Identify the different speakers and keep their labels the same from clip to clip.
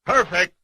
Speaker 1: Perfect.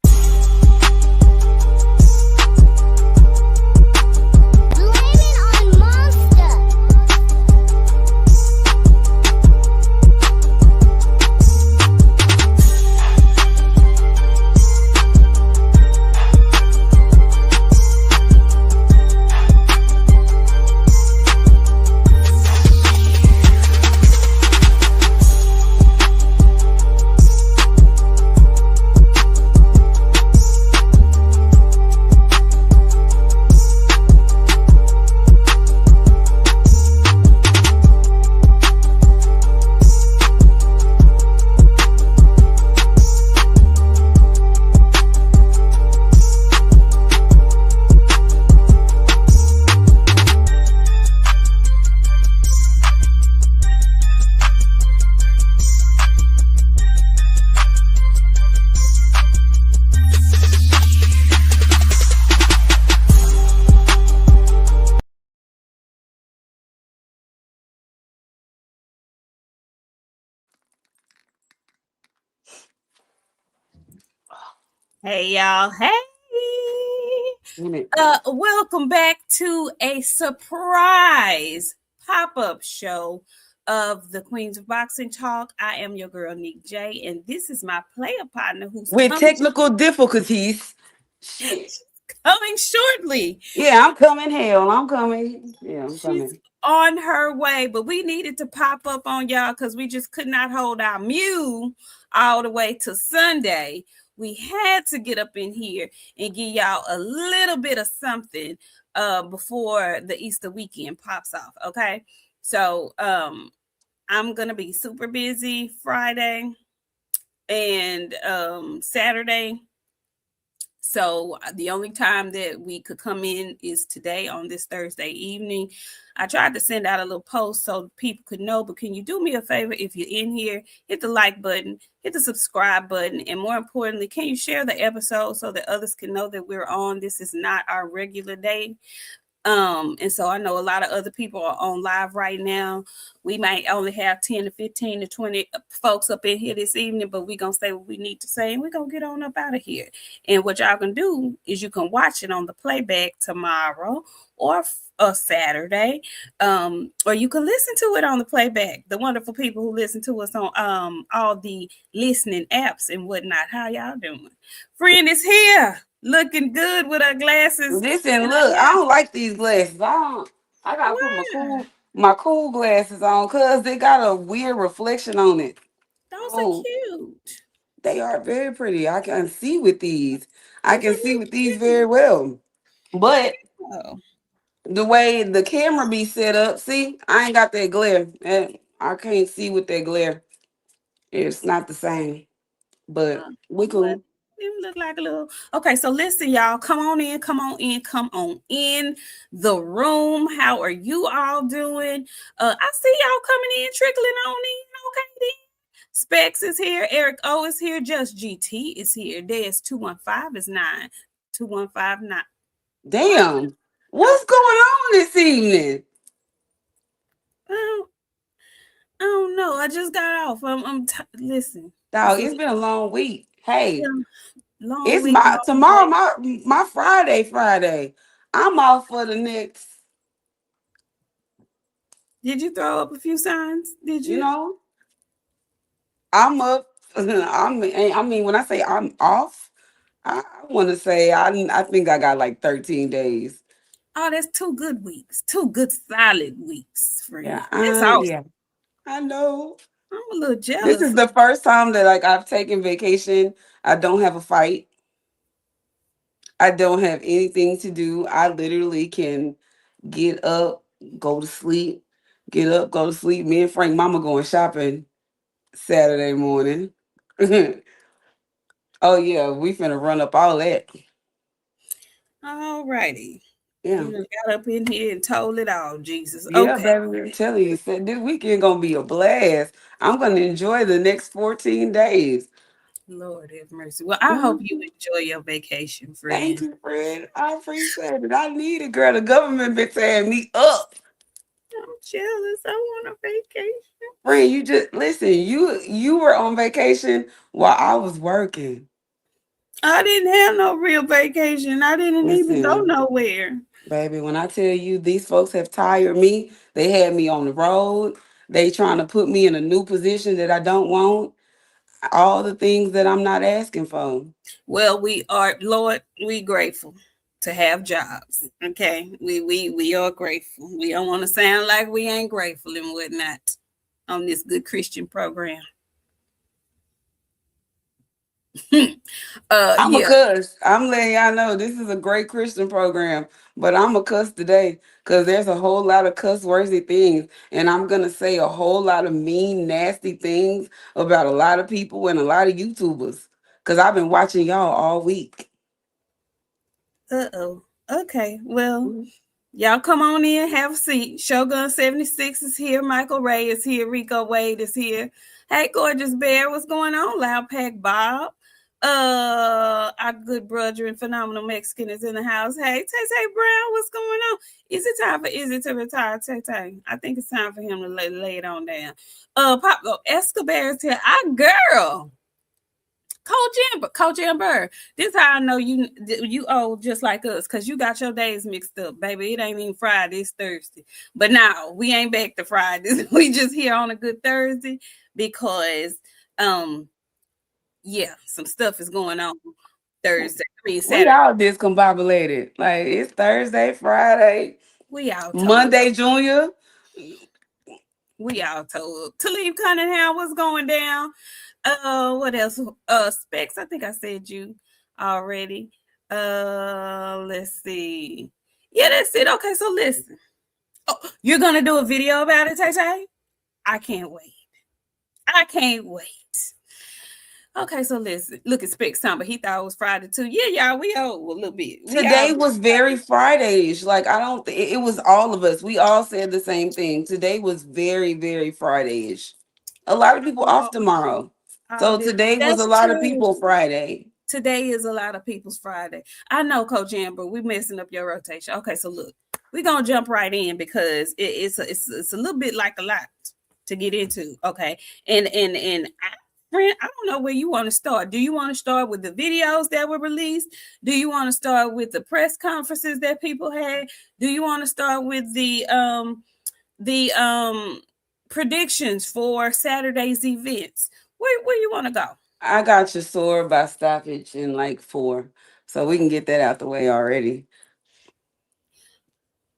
Speaker 2: Hey y'all. Hey. Welcome back to a surprise pop-up show of the Queens of Boxing Talk. I am your girl Nik-J, and this is my player partner who's
Speaker 3: with technical difficulties. Shit.
Speaker 2: coming shortly.
Speaker 3: Yeah, I'm coming. Hell, I'm coming. Yeah, I'm coming.
Speaker 2: She's on her way, but we needed to pop up on y'all because we just could not hold our mule all the way to Sunday. We had to get up in here and give y'all a little bit of something before the Easter weekend pops off. Okay. So I'm gonna be super busy Friday and Saturday. So the only time that we could come in is today on this Thursday evening. I tried to send out a little post so people could know, but can you do me a favor if you're in here, hit the like button, hit the subscribe button, and more importantly, can you share the episode so that others can know that we're on? This is not our regular day. And so I know a lot of other people are on live right now. We might only have 10 to 15 to 20 folks up in here this evening, but we're going to say what we need to say and we're going to get on up out of here. And what y'all can do is you can watch it on the playback tomorrow or a Saturday, or you can listen to it on the playback. The wonderful people who listen to us on all the listening apps and whatnot. How y'all doing? Friend is here. Looking good with her glasses.
Speaker 3: Listen, look, I don't like these glasses. I gotta put my cool glasses on because they got a weird reflection on it.
Speaker 2: Those are cute.
Speaker 3: They are very pretty. I can see with these. I can see with these very well. But the way the camera be set up, see, I ain't got that glare. I can't see with that glare. It's not the same. But we cool.
Speaker 2: You look like a little. Okay, so listen, y'all. Come on in, come on in, come on in the room. How are you all doing? I see y'all coming in, trickling on in. Okay, then. Specs is here. Eric O is here. Just GT is here. Des 215 is 9. 2159.
Speaker 3: Damn. What's going on this evening?
Speaker 2: I don't know. I just got off. Listen.
Speaker 3: Dog, it's been a long week. Hey.
Speaker 2: Long
Speaker 3: it's
Speaker 2: week,
Speaker 3: my tomorrow, my Friday. I'm off for the next.
Speaker 2: Did you throw up a few signs? Did you?
Speaker 3: You know, I'm up. I mean, when I say I'm off, I want to say I think I got like 13 days.
Speaker 2: Oh, that's 2 good weeks. 2 good solid weeks, friend.
Speaker 3: Yeah,
Speaker 2: that's awesome.
Speaker 3: Yeah. I know.
Speaker 2: I'm a little jealous.
Speaker 3: This is the first time that like I've taken vacation. I don't have a fight. I don't have anything to do. I literally can get up, go to sleep, get up, go to sleep. Me and Frank Mama going shopping Saturday morning. Oh yeah, we finna run up all that.
Speaker 2: All righty.
Speaker 3: Yeah.
Speaker 2: You got up in here and told it all, Jesus.
Speaker 3: Yeah,
Speaker 2: okay.
Speaker 3: baby, I'm telling you, this weekend gonna be a blast. I'm gonna enjoy the next 14 days.
Speaker 2: Lord have mercy. Well, I hope you enjoy your vacation, friend.
Speaker 3: Thank you, friend. I appreciate it. I need it, girl. The government been tearing me up.
Speaker 2: I'm jealous. I want a vacation.
Speaker 3: Friend, you just listen. You were on vacation while I was working.
Speaker 2: I didn't have no real vacation. I didn't even go
Speaker 3: Listen,
Speaker 2: nowhere.
Speaker 3: baby, when I tell you these folks have tired me, they had me on the road. They trying to put me in a new position that I don't want. All the things that I'm not asking for.
Speaker 2: Well, we are, Lord, we grateful to have jobs. Okay. We are grateful. We don't want to sound like we ain't grateful and whatnot on this good Christian program.
Speaker 3: I'm a
Speaker 2: Yeah.
Speaker 3: cuss. I'm letting y'all know this is a great Christian program, but I'm a cuss today because there's a whole lot of cuss worthy things, and I'm gonna say a whole lot of mean, nasty things about a lot of people and a lot of YouTubers because I've been watching y'all all week.
Speaker 2: Uh-oh. Okay. Well, y'all come on in, have a seat. Shogun 76 is here. Michael Ray is here. Rico Wade is here. Hey, Gorgeous Bear, what's going on? Loud Pack Bob. Our good brother and phenomenal Mexican is in the house. Hey, Tay Brown, what's going on? Is it time for Izzy to retire? Tay. I think it's time for him to lay it on down. Pablo Escobar is here. Our girl. Coach Amber, this how I know you old just like us, cause you got your days mixed up, baby. It ain't even Friday, it's Thursday. But now we ain't back to Fridays. We just here on a good Thursday because yeah, some stuff is going on Thursday. I mean
Speaker 3: We
Speaker 2: Saturday.
Speaker 3: all discombobulated. Like it's Thursday, Friday,
Speaker 2: We all told.
Speaker 3: Monday, Junior.
Speaker 2: We all told. Talib Cunningham, what's going down? What else? Specs. I think I said you already. Let's see. Yeah, that's it. Okay, so listen. Oh, you're gonna do a video about it, Tay Tay? I can't wait. I can't wait. Okay, so listen. Look at Specs time, but he thought it was Friday too. Yeah, y'all, we old a little bit. We all
Speaker 3: Today was very Friday-ish. Like I don't it was all of us. We all said the same thing. Today was very, very Friday-ish. A lot of people off
Speaker 2: all,
Speaker 3: tomorrow.
Speaker 2: all
Speaker 3: So
Speaker 2: this.
Speaker 3: today was a
Speaker 2: That's
Speaker 3: lot of
Speaker 2: true.
Speaker 3: people Friday.
Speaker 2: Today is a lot of people's Friday. I know, Coach Amber, we messing up your rotation. Okay, so look, we're gonna jump right in because it's a little bit like a lot to get into. Okay, and friend, I don't know where you want to start. Do you want to start with the videos that were released? Do you want to start with the press conferences that people had? Do you want to start with the predictions for Saturday's events? Where you want to go?
Speaker 3: I got your sword by stoppage in like 4. So we can get that out the way already.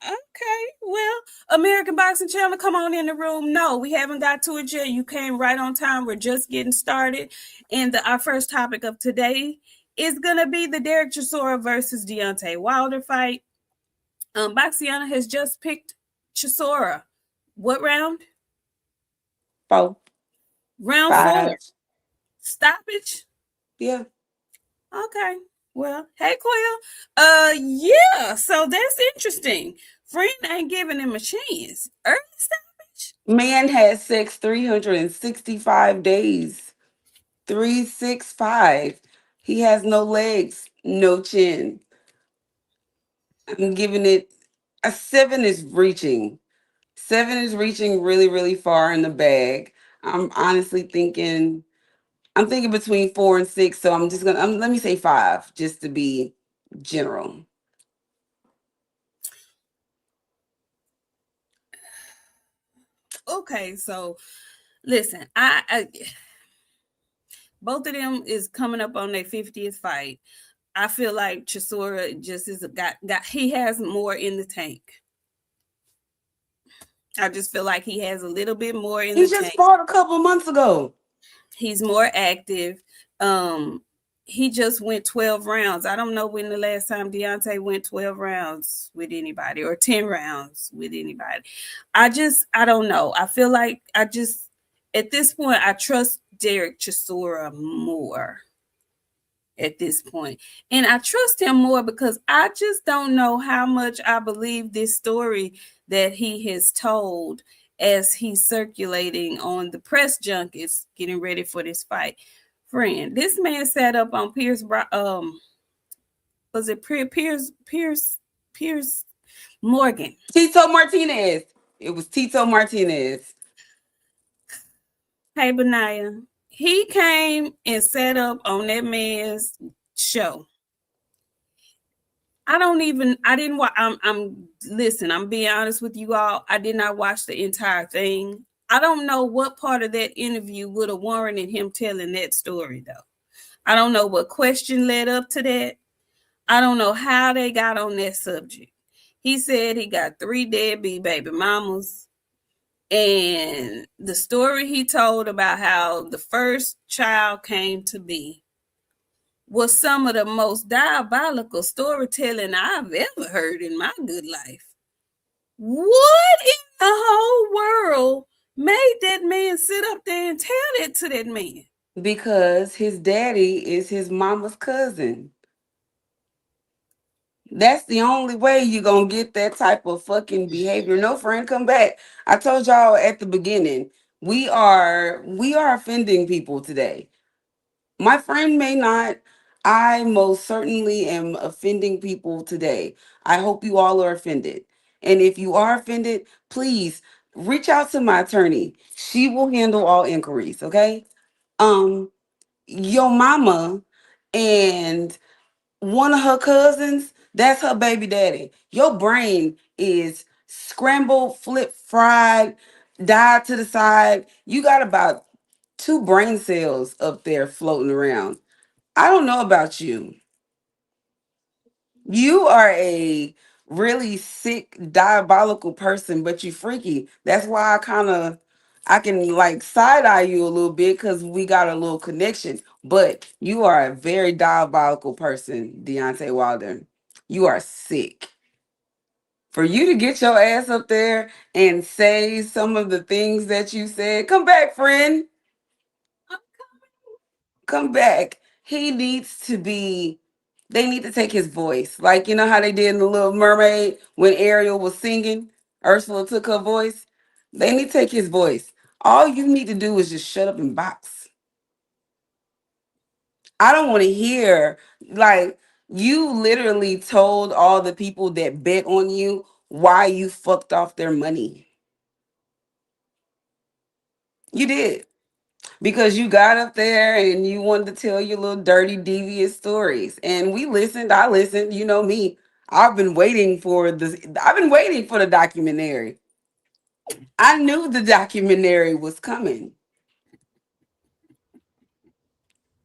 Speaker 2: Okay, well, American Boxing Channel, come on in the room. No, we haven't got to it yet. You came right on time. We're just getting started. And our first topic of today is going to be the Derek Chisora versus Deontay Wilder fight. Boxiana has just picked Chisora. What round?
Speaker 3: 4,
Speaker 2: Round 4.
Speaker 3: 5.
Speaker 2: Stoppage?
Speaker 3: Yeah.
Speaker 2: Okay. Well, hey, Quill. Yeah, so that's interesting. Friend ain't giving him a chance. Early stoppage?
Speaker 3: Man had sex 365 days. 365. He has no legs, no chin. I'm giving it a 7 is reaching. 7 is reaching really, really far in the bag. I'm honestly thinking I'm thinking between 4 and 6. So I'm just gonna let me say 5 just to be general.
Speaker 2: Okay, so listen, I both of them is coming up on their 50th fight. I feel like Chisora just is got he has more in the tank. I just feel like he has a little bit more in
Speaker 3: He
Speaker 2: the
Speaker 3: just
Speaker 2: tank.
Speaker 3: fought a couple months ago.
Speaker 2: He's more active. Um, he just went 12 rounds. I don't know when the last time Deontay went 12 rounds with anybody or 10 rounds with anybody. I don't know. I feel like at this point, I trust Derek Chisora more at this point. And I trust him more because I just don't know how much I believe this story that he has told as he's circulating on the press junkets getting ready for this fight. Friend, this man sat up on was it Pierce Morgan.
Speaker 3: Tito Martinez. It was Tito Martinez.
Speaker 2: Hey Benaya. He came and sat up on that man's show. I didn't watch. Listen, I'm being honest with you all. I did not watch the entire thing. I don't know what part of that interview would have warranted him telling that story, though. I don't know what question led up to that. I don't know how they got on that subject. He said he got 3 deadbeat baby mamas. And the story he told about how the first child came to be was some of the most diabolical storytelling I've ever heard in my good life. What in the whole world made that man sit up there and tell it to that man?
Speaker 3: Because his daddy is his mama's cousin. That's the only way you're gonna get that type of fucking behavior. No, friend, come back. I told y'all at the beginning, we are offending people today. My friend may not. I most certainly am offending people today. I hope you all are offended. And if you are offended, please reach out to my attorney. She will handle all inquiries, okay? Um, your mama and one of her cousins, that's her baby daddy. Your brain is scrambled, flip fried, died to the side. You got about two brain cells up there floating around. I don't know about you. You are a really sick, diabolical person, but you freaky. That's why I can like side eye you a little bit because we got a little connection. But you are a very diabolical person, Deontay Wilder. You are sick. For you to get your ass up there and say some of the things that you said, come back, friend. Come back. He needs to be, they need to take his voice. Like, you know how they did in The Little Mermaid when Ariel was singing? Ursula took her voice. They need to take his voice. All you need to do is just shut up and box. I don't want to hear, like, you literally told all the people that bet on you why you fucked off their money. You did. Because you got up there and you wanted to tell your little dirty, devious stories. And we listened. I listened. You know me. I've been waiting for this. I've been waiting for the documentary. I knew the documentary was coming.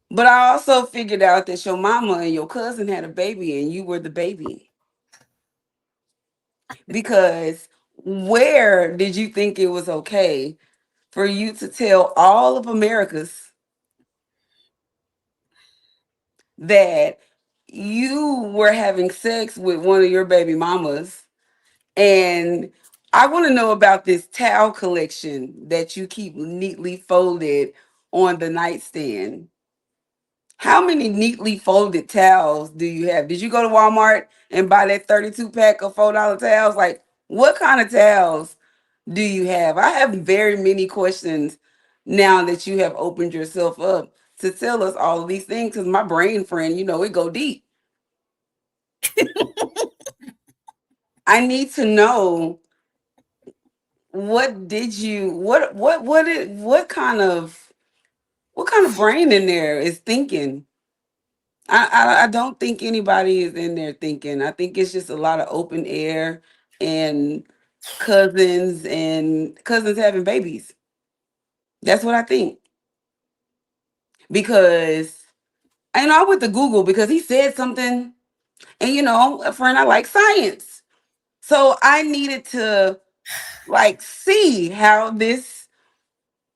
Speaker 3: But I also figured out that your mama and your cousin had a baby and you were the baby. Because where did you think it was okay for you to tell all of America's that you were having sex with one of your baby mamas? And I want to know about this towel collection that you keep neatly folded on the nightstand. How many neatly folded towels do you have? Did you go to Walmart and buy that 32 pack of $4 towels? Like, what kind of towels do you have? I have very many questions now that you have opened yourself up to tell us all of these things because my brain, friend, it go deep. I need to know, what kind of brain in there is thinking? I don't think anybody is in there thinking. I think it's just a lot of open air and cousins having babies. That's what I think. Because I went to Google because he said something, and a friend, I like science. So I needed to like see how this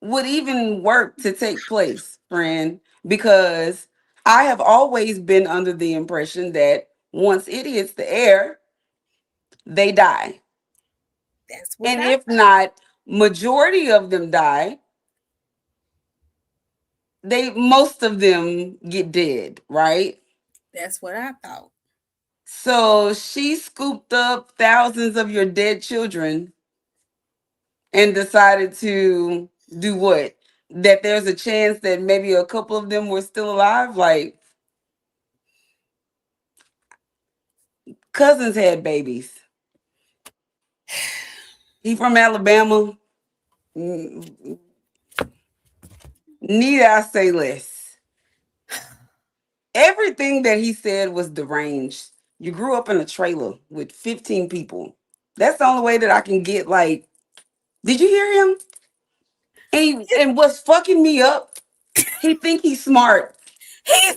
Speaker 3: would even work to take place, friend, because I have always been under the impression that once it hits the air, they die.
Speaker 2: That's what
Speaker 3: And
Speaker 2: I
Speaker 3: if not, majority of them die, most of them get dead, right?
Speaker 2: that's what I thought.
Speaker 3: So she scooped up thousands of your dead children and decided to do what? That there's a chance that maybe a couple of them were still alive. Like, cousins had babies. He from Alabama. Mm, Need I say less? Everything that he said was deranged. You grew up in a trailer with 15 people. That's the only way that I can get like. Did you hear him? And what's fucking me up? He think he's smart.
Speaker 2: He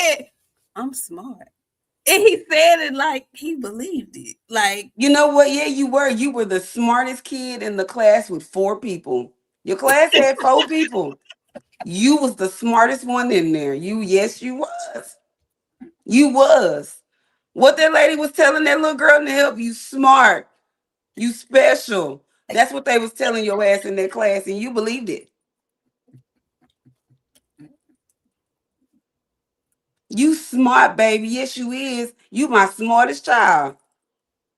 Speaker 2: said, I'm smart. And he said it like he believed it. Like,
Speaker 3: You know what? Yeah, you were. You were the smartest kid in the class with 4 people. Your class had 4 people. You was the smartest one in there. Yes, you was. You was. What that lady was telling that little girl to help you smart. You special. That's what they was telling your ass in that class, and you believed it. You smart, baby. Yes, you is. You my smartest child.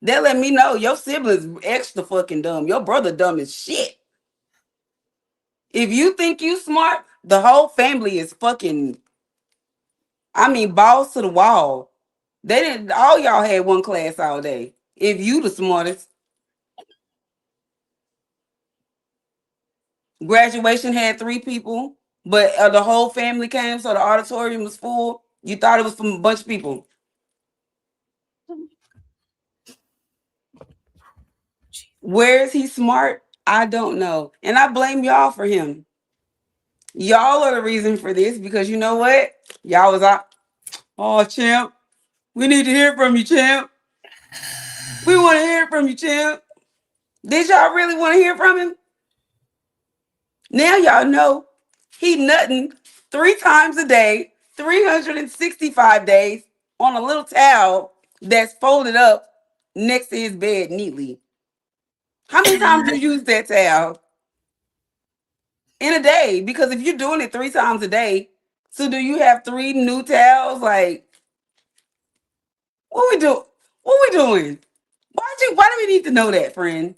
Speaker 3: They let me know your siblings extra fucking dumb. Your brother dumb as shit. If you think you smart, the whole family is fucking. I mean, balls to the wall. They didn't. All y'all had one class all day. If you the smartest, graduation had 3 people, but the whole family came, so the auditorium was full. You thought it was from a bunch of people. Where is he smart? I don't know, and I blame y'all for him. Y'all are the reason for this because you know what? Y'all was out. Oh, champ, we need to hear from you, champ. We want to hear from you, champ. Did y'all really want to hear from him? Now y'all know he nutting 3 times a day, 365 days on a little towel that's folded up next to his bed neatly. How many times you use that towel in a day? Because if you're doing it 3 times a day, so do you have 3 new towels? Like, what we do? What we doing? Why do we need to know that, friend?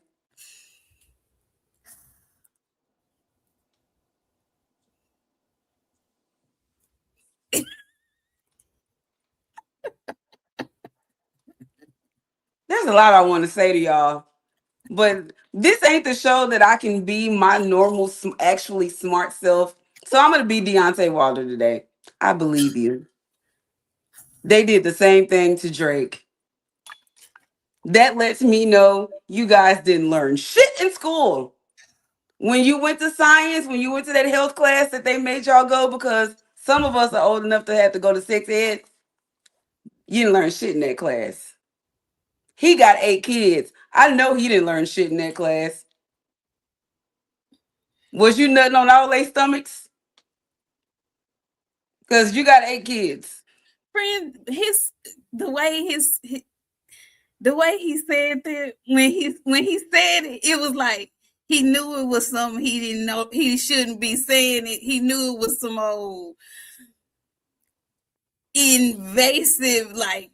Speaker 3: There's a lot I want to say to y'all. But this ain't the show that I can be my normal, actually smart self. So I'm going to be Deontay Wilder today. I believe you. They did the same thing to Drake. That lets me know you guys didn't learn shit in school. When you went to science, when you went to that health class that they made y'all go because some of us are old enough to have to go to sex ed, you didn't learn shit in that class. He got 8 kids. I know he didn't learn shit in that class. Was you nutting on all their stomachs? Because you got 8 kids.
Speaker 2: friend, the way he said that when he said it, it was like he knew it was something he didn't know he shouldn't be saying it. He knew it was some old invasive, like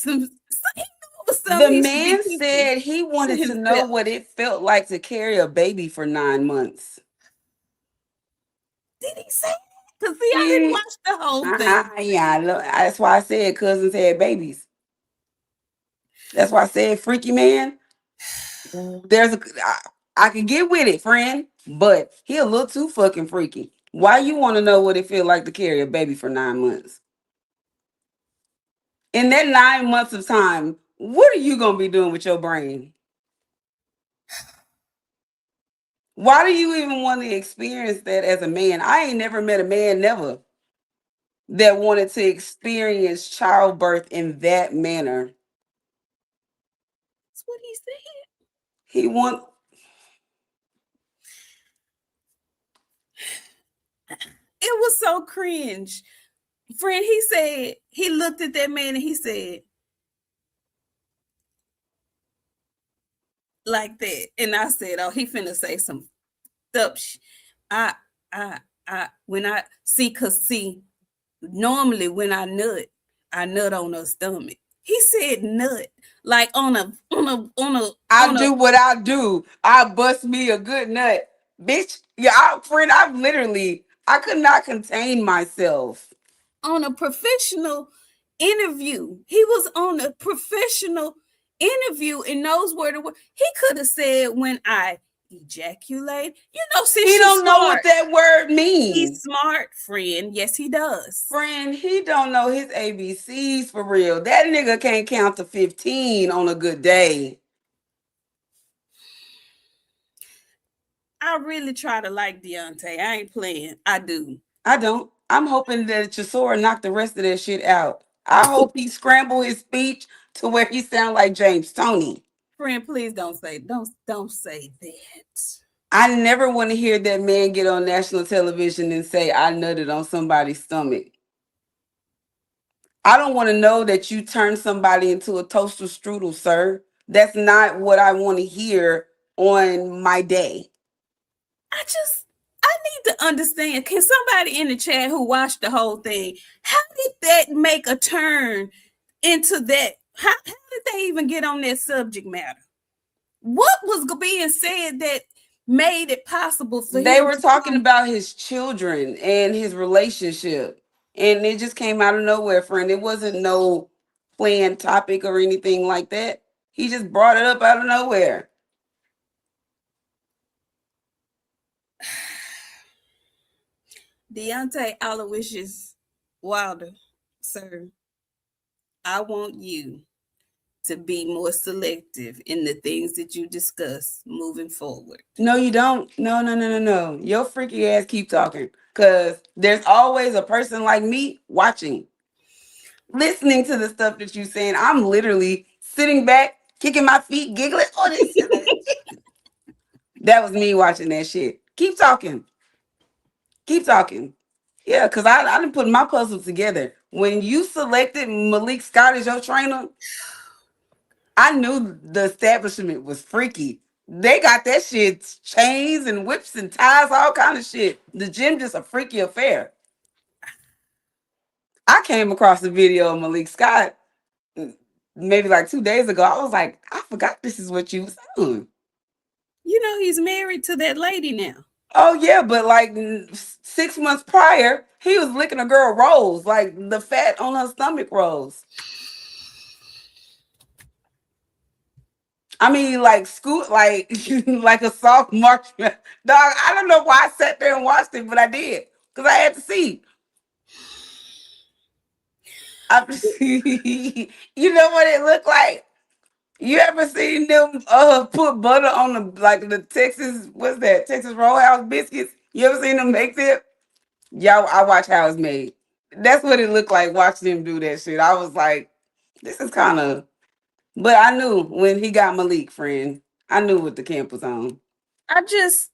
Speaker 2: he knew it was something
Speaker 3: The
Speaker 2: he should be
Speaker 3: man
Speaker 2: keeping
Speaker 3: said he
Speaker 2: to
Speaker 3: wanted to know
Speaker 2: himself.
Speaker 3: what it felt like to carry a baby for 9 months.
Speaker 2: Did he say that? Because see, I didn't
Speaker 3: Mm,
Speaker 2: watch the whole thing.
Speaker 3: yeah, that's why I said cousins had babies. That's why I said freaky man. There's a I can get with it, friend, but he a little too fucking freaky. Why you want to know what it feel like to carry a baby for 9 months? In that 9 months of time, what are you gonna be doing with your brain? Why do you even want to experience that as a man? I ain't never met a man, never, that wanted to experience childbirth in that manner.
Speaker 2: That's what he said.
Speaker 3: He want
Speaker 2: It was so cringe. Friend, he said, he looked at that man and he said, like that. And I said, oh, he finna say some stuff. I, I, when I see, cause see, normally when I nut on her stomach. He said nut, like
Speaker 3: I
Speaker 2: on a
Speaker 3: do what I do. I bust me a good nut. Bitch, yeah, friend, I could not contain myself.
Speaker 2: on a professional interview. He was on a professional interview and knows where to work. He could have said when I Ejaculate? You know, since
Speaker 3: He
Speaker 2: she's
Speaker 3: don't know
Speaker 2: smart.
Speaker 3: what that word
Speaker 2: He's
Speaker 3: means.
Speaker 2: smart, friend. Yes, he does.
Speaker 3: Friend, he don't know his ABCs for real. That nigga can't count to 15 on a good day.
Speaker 2: I really try to like Deontay. I ain't playing. I do.
Speaker 3: I don't. I'm hoping that Chisora knock the rest of that shit out. I hope he scramble his speech to where he sound like James Tony.
Speaker 2: Friend, please don't say that.
Speaker 3: I never want to hear that man get on national television and say I nutted on somebody's stomach. I don't want to know that you turned somebody into a toaster strudel, sir. That's not what I want to hear on my day.
Speaker 2: I need to understand. Can somebody in the chat who watched the whole thing, how did that make a turn into that? How did they even get on that subject matter? What was being said that made it possible for
Speaker 3: They
Speaker 2: him
Speaker 3: were
Speaker 2: to
Speaker 3: talking
Speaker 2: come?
Speaker 3: about his children and his relationship, and it just came out of nowhere, friend. It wasn't no planned topic or anything like that. He just brought it up out of nowhere.
Speaker 2: Deontay Aloysius Wilder, sir, I want you to be more selective in the things that you discuss moving forward.
Speaker 3: No, you don't. No, no, no, no, no. Your freaky ass keep talking. Cause there's always a person like me watching, listening to the stuff that you saying. I'm literally sitting back, kicking my feet, giggling. Oh, this is that was me watching that shit. Keep talking. Keep talking. Yeah, because I didn't put my puzzle together. When you selected Malik Scott as your trainer, I knew the establishment was freaky. They got that shit, chains and whips and ties, all kind of shit. The gym just a freaky affair. I came across a video of Malik Scott maybe like 2 days ago. I was like, I forgot this is what you was doing.
Speaker 2: You know, he's married to that lady now.
Speaker 3: Oh yeah, but like 6 months prior, he was licking a girl rolls, like the fat on her stomach rolls. I mean, like scoot, like like a soft marshmallow. Dog, I don't know why I sat there and watched it, but I did because I had to see. I, you know what it looked like? You ever seen them put butter on the like the Texas, what's that? Texas Roadhouse biscuits? You ever seen them make it? Y'all, I watch how it's made. That's what it looked like watching him do that shit. I was like, this is kind of, but I knew when he got Malik, friend. I knew what the camp was on.
Speaker 2: I just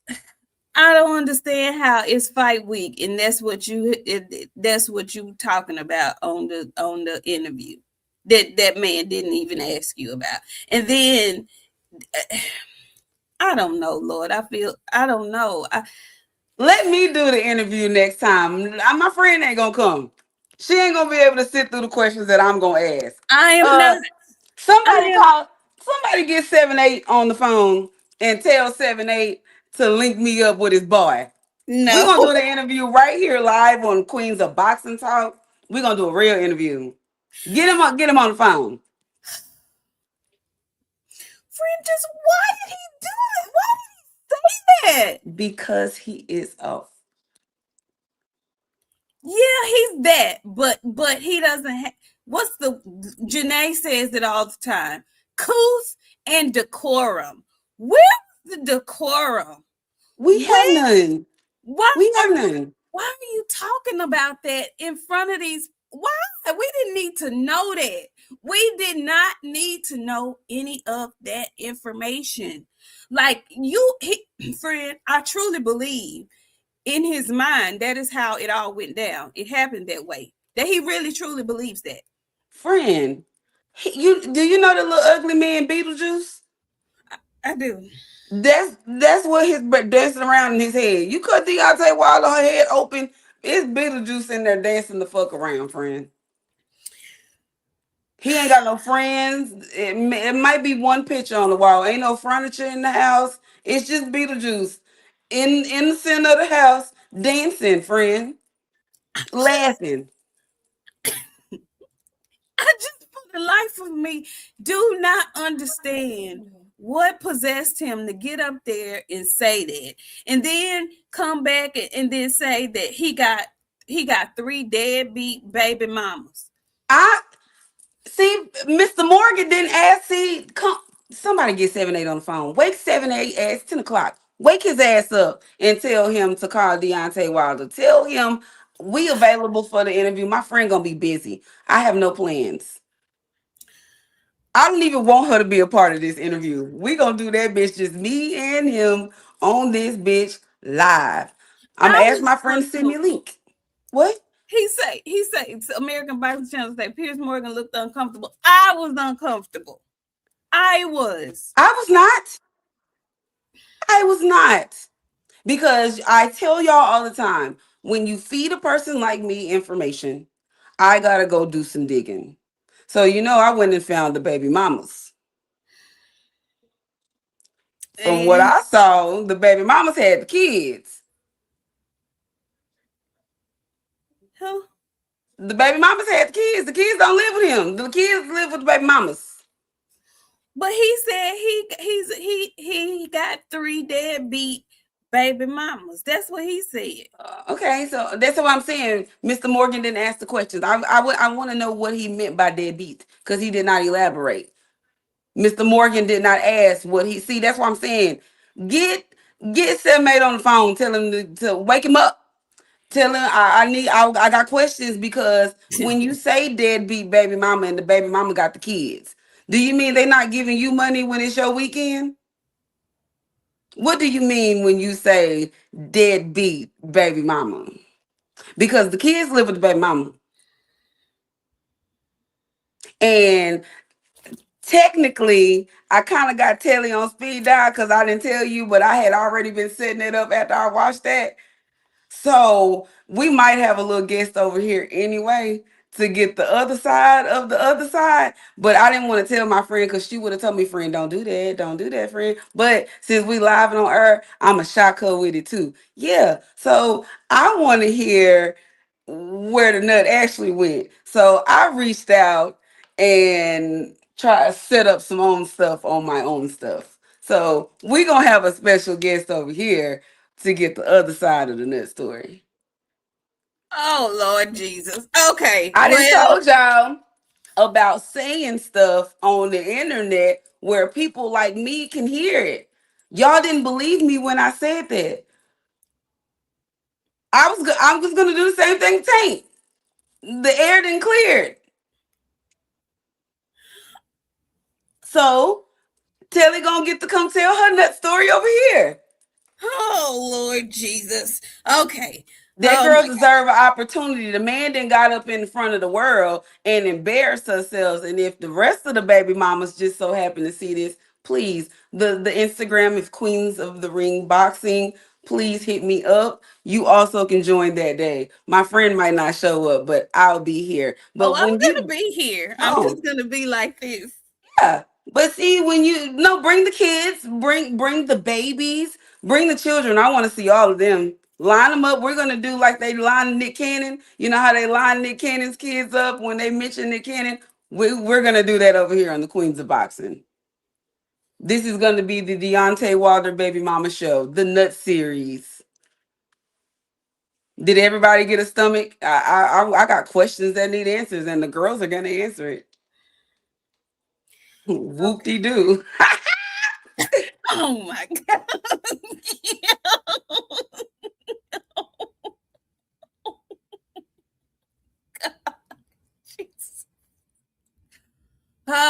Speaker 2: I don't understand how it's fight week and that's what you talking about on the interview that man didn't even ask you about. And then I don't know, Lord. I don't know.
Speaker 3: Let me do the interview next time. My friend ain't gonna come. She ain't gonna be able to sit through the questions that I'm gonna ask.
Speaker 2: I am
Speaker 3: Uh,
Speaker 2: not.
Speaker 3: somebody
Speaker 2: I am
Speaker 3: call. Somebody get 7-8 on the phone and tell 7-8 to link me up with his boy. We're
Speaker 2: no.
Speaker 3: gonna do the interview right here live on Queens of Boxing Talk. We're gonna do a real interview. Get him on the phone.
Speaker 2: Friend, just why did he do it? Why did he say that?
Speaker 3: Because he is off.
Speaker 2: Yeah, he's that, but he doesn't have what's the Janae says it all the time. Couth and decorum. Where's the decorum?
Speaker 3: We have
Speaker 2: Where
Speaker 3: none.
Speaker 2: why
Speaker 3: We have
Speaker 2: are
Speaker 3: none.
Speaker 2: why are you talking about that in front of these? Why? We didn't need to know that. We did not need to know any of that information. Like friend, I truly believe in his mind, that is how it all went down. It happened that way. That he really truly believes that.
Speaker 3: Friend, you do you know the little ugly man Beetlejuice?
Speaker 2: I do.
Speaker 3: That's what his dancing around in his head. You cut Deontay Wilder her head open. It's Beetlejuice in there dancing the fuck around, friend. He ain't got no friends. It might be one picture on the wall. Ain't no furniture in the house. It's just Beetlejuice in the center of the house dancing, friend, laughing.
Speaker 2: I just, for the life of me, do not understand What possessed him to get up there and say that, and then come back and then say that he got three deadbeat baby mamas?
Speaker 3: I see Mr. Morgan didn't ask. See, come somebody get 7-8 on the phone. Wake 7-8 ass 10 o'clock. Wake his ass up and tell him to call Deontay Wilder. Tell him we available for the interview. My friend gonna be busy. I have no plans. I don't even want her to be a part of this interview. We gonna do that bitch just me and him on this bitch live. I'm
Speaker 2: I
Speaker 3: gonna ask
Speaker 2: was
Speaker 3: my friend to send me a
Speaker 2: uncomfortable.
Speaker 3: link. What?
Speaker 2: He say American Bible Channel say Piers Morgan looked uncomfortable. I was uncomfortable. I was.
Speaker 3: I was not. I was not. Because I tell y'all all the time, when you feed a person like me information, I gotta go do some digging. So I went and found the baby mamas. From what
Speaker 2: And
Speaker 3: I saw, the baby mamas had the kids.
Speaker 2: huh?
Speaker 3: The baby mamas had the kids. The kids don't live with him. The kids live with the baby mamas.
Speaker 2: But he said he got three deadbeat baby mamas. That's what he said.
Speaker 3: Okay, so that's what I'm saying. Mr. Morgan didn't ask the questions. I want to know what he meant by deadbeat because he did not elaborate. Mr. Morgan did not ask what he see. That's what I'm saying. Get get 7-8 on the phone. Tell him to wake him up. Tell him I got questions because when you say deadbeat baby mama and the baby mama got the kids, do you mean they not giving you money when it's your weekend? What do you mean when you say deadbeat baby mama? Because the kids live with the baby mama. And technically, I kind of got Telly on speed dial because I didn't tell you, but I had already been setting it up after I watched that. So we might have a little guest over here anyway to get the other side of the other side. But I didn't want to tell my friend because she would have told me, friend, don't do that, friend. But since we live and on air, I'm a shock her with it too. Yeah. So I want to hear where the nut actually went. So I reached out and try to set up some own stuff on my own stuff. So we're gonna have a special guest over here to get the other side of the nut story.
Speaker 2: Oh Lord Jesus. Okay.
Speaker 3: I didn't
Speaker 2: Well,
Speaker 3: told y'all about saying stuff on the internet where people like me can hear it. Y'all didn't believe me when I said that. I was gonna do the same thing. Tank. The air didn't clear it. So Telly gonna get to come tell her nut story over here.
Speaker 2: oh Lord Jesus. Okay.
Speaker 3: That
Speaker 2: Oh
Speaker 3: girl
Speaker 2: my God.
Speaker 3: deserve an opportunity. The man then got up in front of the world and embarrassed herself. And if the rest of the baby mamas just so happen to see this, please, the Instagram is Queens of the Ring Boxing. Please hit me up. You also can join that day. My friend might not show up, but I'll be here.
Speaker 2: Oh,
Speaker 3: But
Speaker 2: I'm
Speaker 3: when
Speaker 2: gonna
Speaker 3: you
Speaker 2: be here. I'm
Speaker 3: oh
Speaker 2: just gonna be like this.
Speaker 3: yeah. But see, when you no bring the kids, bring the babies, bring the children. I want to see all of them. Line them up. We're gonna do like they line Nick Cannon. You know how they line Nick Cannon's kids up when they mention Nick Cannon? We're gonna do that over here on the Queens of Boxing. This is gonna be the Deontay Wilder Baby Mama Show, the Nut Series. Did everybody get a stomach? I got questions that need answers, and the girls are gonna answer it. Whoop de doo.
Speaker 2: Oh my God.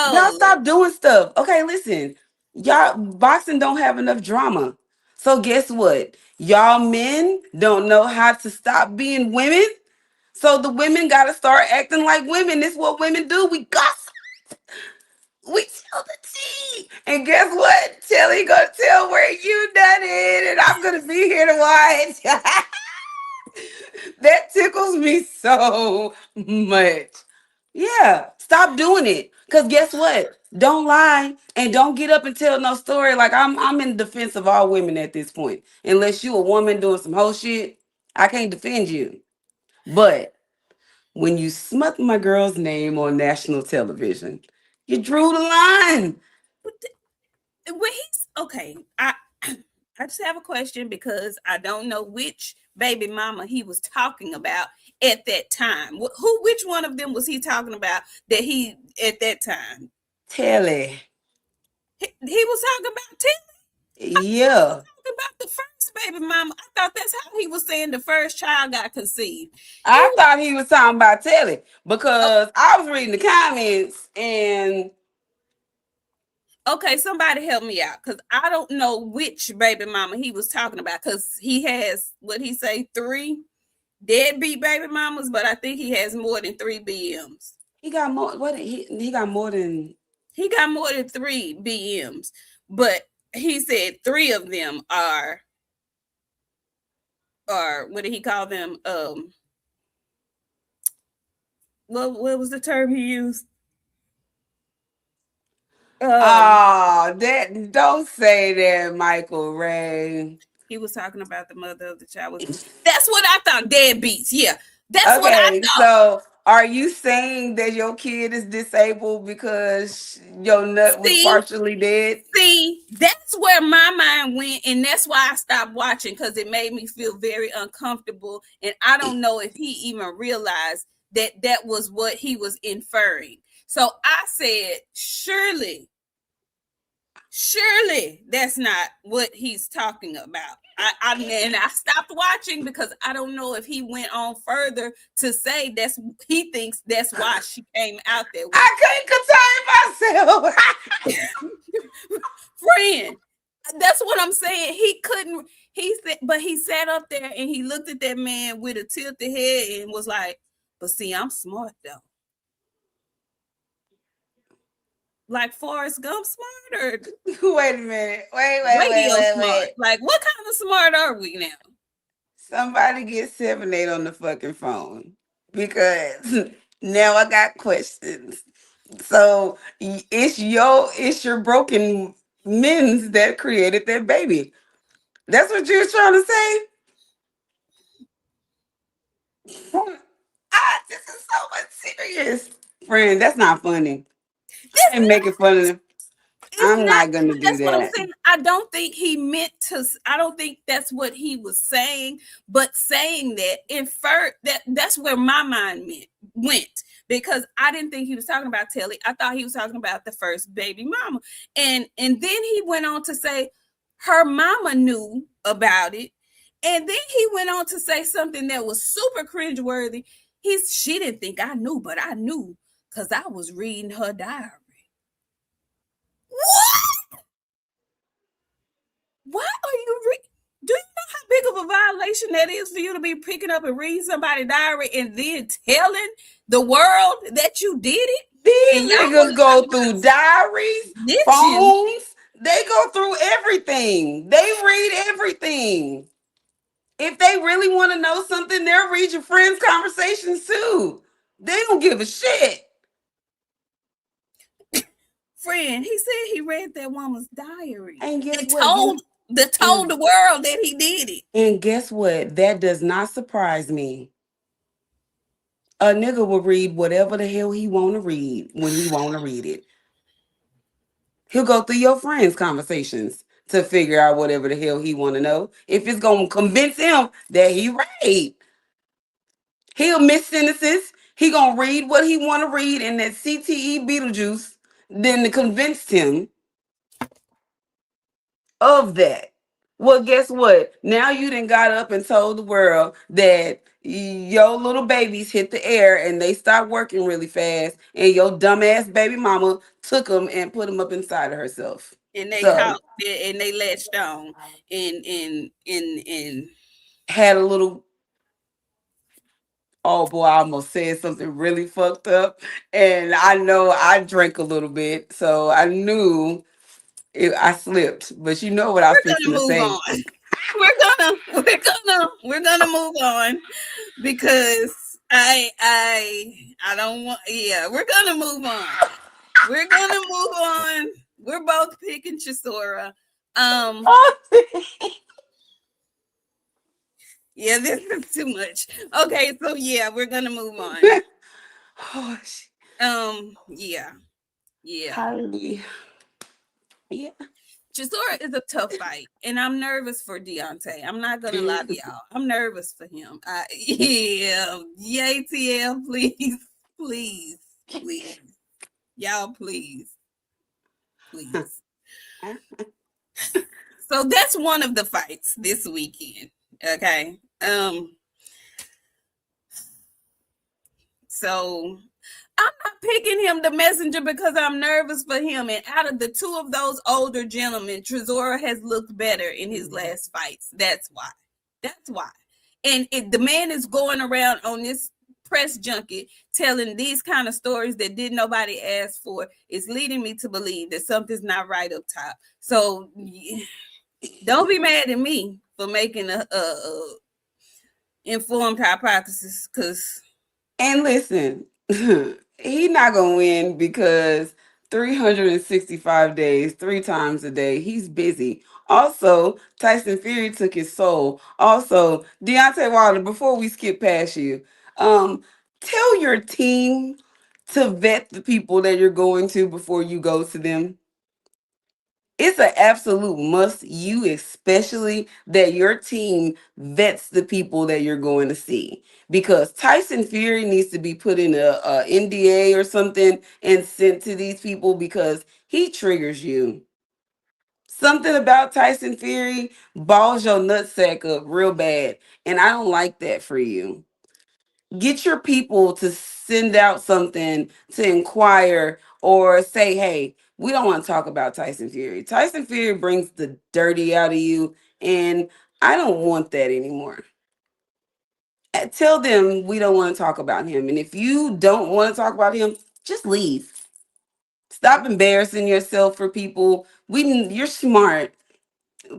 Speaker 3: Y'all
Speaker 2: Oh Lord.
Speaker 3: stop doing stuff. Okay, listen. Y'all boxing don't have enough drama. So guess what? Y'all men don't know how to stop being women. So the women gotta start acting like women. This is what women do. We gossip. We tell the tea. And guess what? Telly gonna tell where you done it. And I'm gonna be here to watch. That tickles me so much. Yeah, stop doing it. Cause guess what? Don't lie and don't get up and tell no story. Like I'm in defense of all women at this point. Unless you a woman doing some whole shit, I can't defend you. But when you smut my girl's name on national television, you drew the line.
Speaker 2: when he's okay, I just have a question because I don't know which baby mama he was talking about at that time. Which one of them was he talking about that he at that time?
Speaker 3: Telly.
Speaker 2: He was talking about Tilly. I thought he was
Speaker 3: Yeah.
Speaker 2: talking about the first baby mama. I thought that's how he was saying the first child got conceived. He
Speaker 3: I
Speaker 2: was
Speaker 3: thought he was talking about Telly
Speaker 2: oh,
Speaker 3: because I was reading the comments and
Speaker 2: okay. Somebody help me out because I don't know which baby mama he was talking about because he has what he say three deadbeat baby mamas, but I think he has more than three BMs.
Speaker 3: he got more. What he got more than.
Speaker 2: He got more than three BMs, but he said three of them are what did he call them? What was the term he used? Um,
Speaker 3: Oh, that don't say that, Michael Ray.
Speaker 2: he was talking about the mother of the child. That's what I thought. Deadbeats. Yeah, that's what I
Speaker 3: Okay,
Speaker 2: thought.
Speaker 3: so are you saying that your kid is disabled because your nut was
Speaker 2: See,
Speaker 3: partially dead?
Speaker 2: that's where my mind went, and that's why I stopped watching because it made me feel very uncomfortable. And I don't know if he even realized that that was what he was inferring. So I said, surely that's not what he's talking about. I stopped watching because I don't know if he went on further to say he thinks that's why she came out that way.
Speaker 3: I couldn't contain myself.
Speaker 2: Friend, that's what I'm saying. He couldn't. He said, but he sat up there and he looked at that man with a tilted head and was like, "But see, I'm smart though." Like Forrest Gump smart or
Speaker 3: Wait a minute.
Speaker 2: radio smart?
Speaker 3: Wait.
Speaker 2: Like what kind of smart are we now?
Speaker 3: Somebody get 7-8 on the fucking phone because now I got questions. So it's your broken men's that created that baby. That's what you were trying to say? This is so much serious. Friend, that's not funny. I
Speaker 2: This
Speaker 3: ain't making fun of them.
Speaker 2: It's
Speaker 3: I'm
Speaker 2: not,
Speaker 3: not gonna
Speaker 2: but
Speaker 3: do
Speaker 2: that's what I'm
Speaker 3: that.
Speaker 2: saying. I don't think he meant to. I don't think that's what he was saying. But saying that inferred that's where my mind went because I didn't think he was talking about Telly. I thought he was talking about the first baby mama, and then he went on to say her mama knew about it, and then he went on to say something that was super cringeworthy. She didn't think I knew, but I knew because I was reading her diary. What? Why are you do you know how big of a violation that is for you to be picking up and reading somebody's diary and then telling the world that you did it? And
Speaker 3: These
Speaker 2: y'all want
Speaker 3: niggas
Speaker 2: to talk
Speaker 3: go through
Speaker 2: about
Speaker 3: diaries,
Speaker 2: snitching?
Speaker 3: phones. They go through everything. They read everything. If they really want to know something, they'll read your friends' conversations too. They don't give a shit.
Speaker 2: Friend, he said he read that woman's diary
Speaker 3: And guess
Speaker 2: and
Speaker 3: what?
Speaker 2: told the world that he did it.
Speaker 3: And guess what? That does not surprise me. A nigga will read whatever the hell he want to read when he want to read it. He'll go through your friends' conversations to figure out whatever the hell he want to know. If it's gonna convince him that he right, he'll miss sentences. He gonna read what he want to read in that CTE Beetlejuice, then to convince him of that. Well, guess what? Now you done got up and told the world that your little babies hit the air and they stopped working really fast, and your dumbass baby mama took them and put them up inside of herself.
Speaker 2: And they
Speaker 3: So
Speaker 2: caught and they latched on and
Speaker 3: had a little. Oh boy, I almost said something really fucked up, and I know I drank a little bit, so I knew I slipped. But you know what I was
Speaker 2: we're
Speaker 3: fixing
Speaker 2: gonna
Speaker 3: to
Speaker 2: move
Speaker 3: say.
Speaker 2: on. We're gonna move on because I don't want we're gonna move on. We're gonna move on. We're both picking Chisora. Um yeah, this is too much. Okay, so yeah, we're gonna move on.
Speaker 3: Oh, shit.
Speaker 2: Yeah. Yeah.
Speaker 3: Hallelujah. Yeah.
Speaker 2: Chisora is a tough fight, and I'm nervous for Deontay. I'm not gonna lie to y'all. I'm nervous for him. Yeah, ATL, please, please, please, y'all, please. So that's one of the fights this weekend. Okay. So I'm not picking him the messenger because I'm nervous for him. And out of the two of those older gentlemen, Chisora has looked better in his last fights. That's why. That's why. And the man is going around on this press junket telling these kind of stories that did nobody ask for. It's leading me to believe that something's not right up top. So don't be mad at me for making a informed hypothesis, because
Speaker 3: And listen, he not gonna win because 365 days, 3 times a day, he's busy. Also, Tyson Fury took his soul. Also, Deontay Wilder, before we skip past you, tell your team to vet the people that you're going to before you go to them. It's an absolute must, you especially, that your team vets the people that you're going to see. Because Tyson Fury needs to be put in a NDA or something and sent to these people because he triggers you. Something about Tyson Fury balls your nutsack up real bad. And I don't like that for you. Get your people to send out something to inquire or say, hey, we don't want to talk about Tyson Fury. Tyson Fury brings the dirty out of you, and I don't want that anymore. Tell them we don't want to talk about him. And if you don't want to talk about him, just leave. Stop embarrassing yourself for people. You're smart,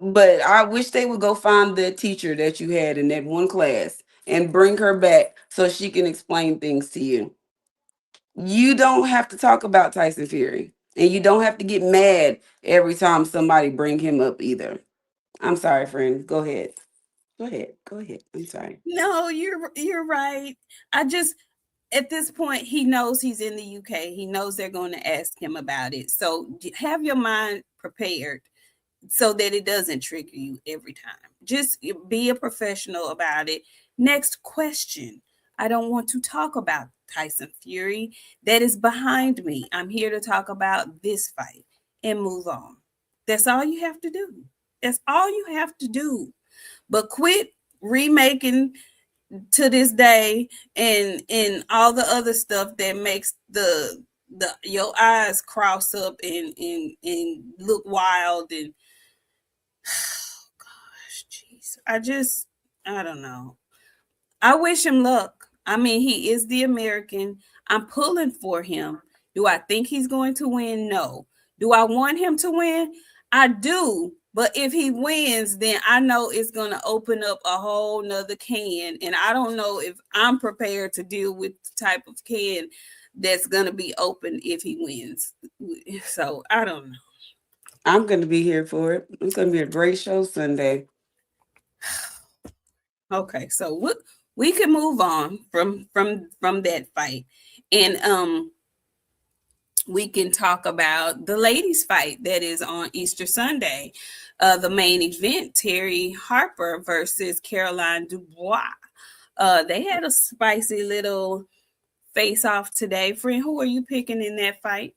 Speaker 3: but I wish they would go find the teacher that you had in that one class and bring her back so she can explain things to you. You don't have to talk about Tyson Fury, and you don't have to get mad every time somebody bring him up either. I'm sorry, friend. Go ahead. Go ahead. Go ahead. I'm sorry.
Speaker 2: no, you're right. I just, at this point, he knows he's in the UK. He knows they're going to ask him about it. So have your mind prepared so that it doesn't trigger you every time. Just be a professional about it. Next question. I don't want to talk about Tyson Fury. That is behind me. I'm here to talk about this fight and move on. That's all you have to do. That's all you have to do. But quit remaking to this day and all the other stuff that makes the your eyes cross up and look wild and gosh, jeez. I don't know. I wish him luck. I mean, he is the American. I'm pulling for him. Do I think he's going to win? No. Do I want him to win? I do. But if he wins, then I know it's going to open up a whole nother can. And I don't know if I'm prepared to deal with the type of can that's going to be open if he wins. So I don't know.
Speaker 3: I'm going to be here for it. It's going to be a great show Sunday.
Speaker 2: Okay, so we can move on from that fight, and we can talk about the ladies' fight that is on Easter Sunday. The main event: Terry Harper versus Caroline Dubois. They had a spicy little face off today. Friend, who are you picking in that fight?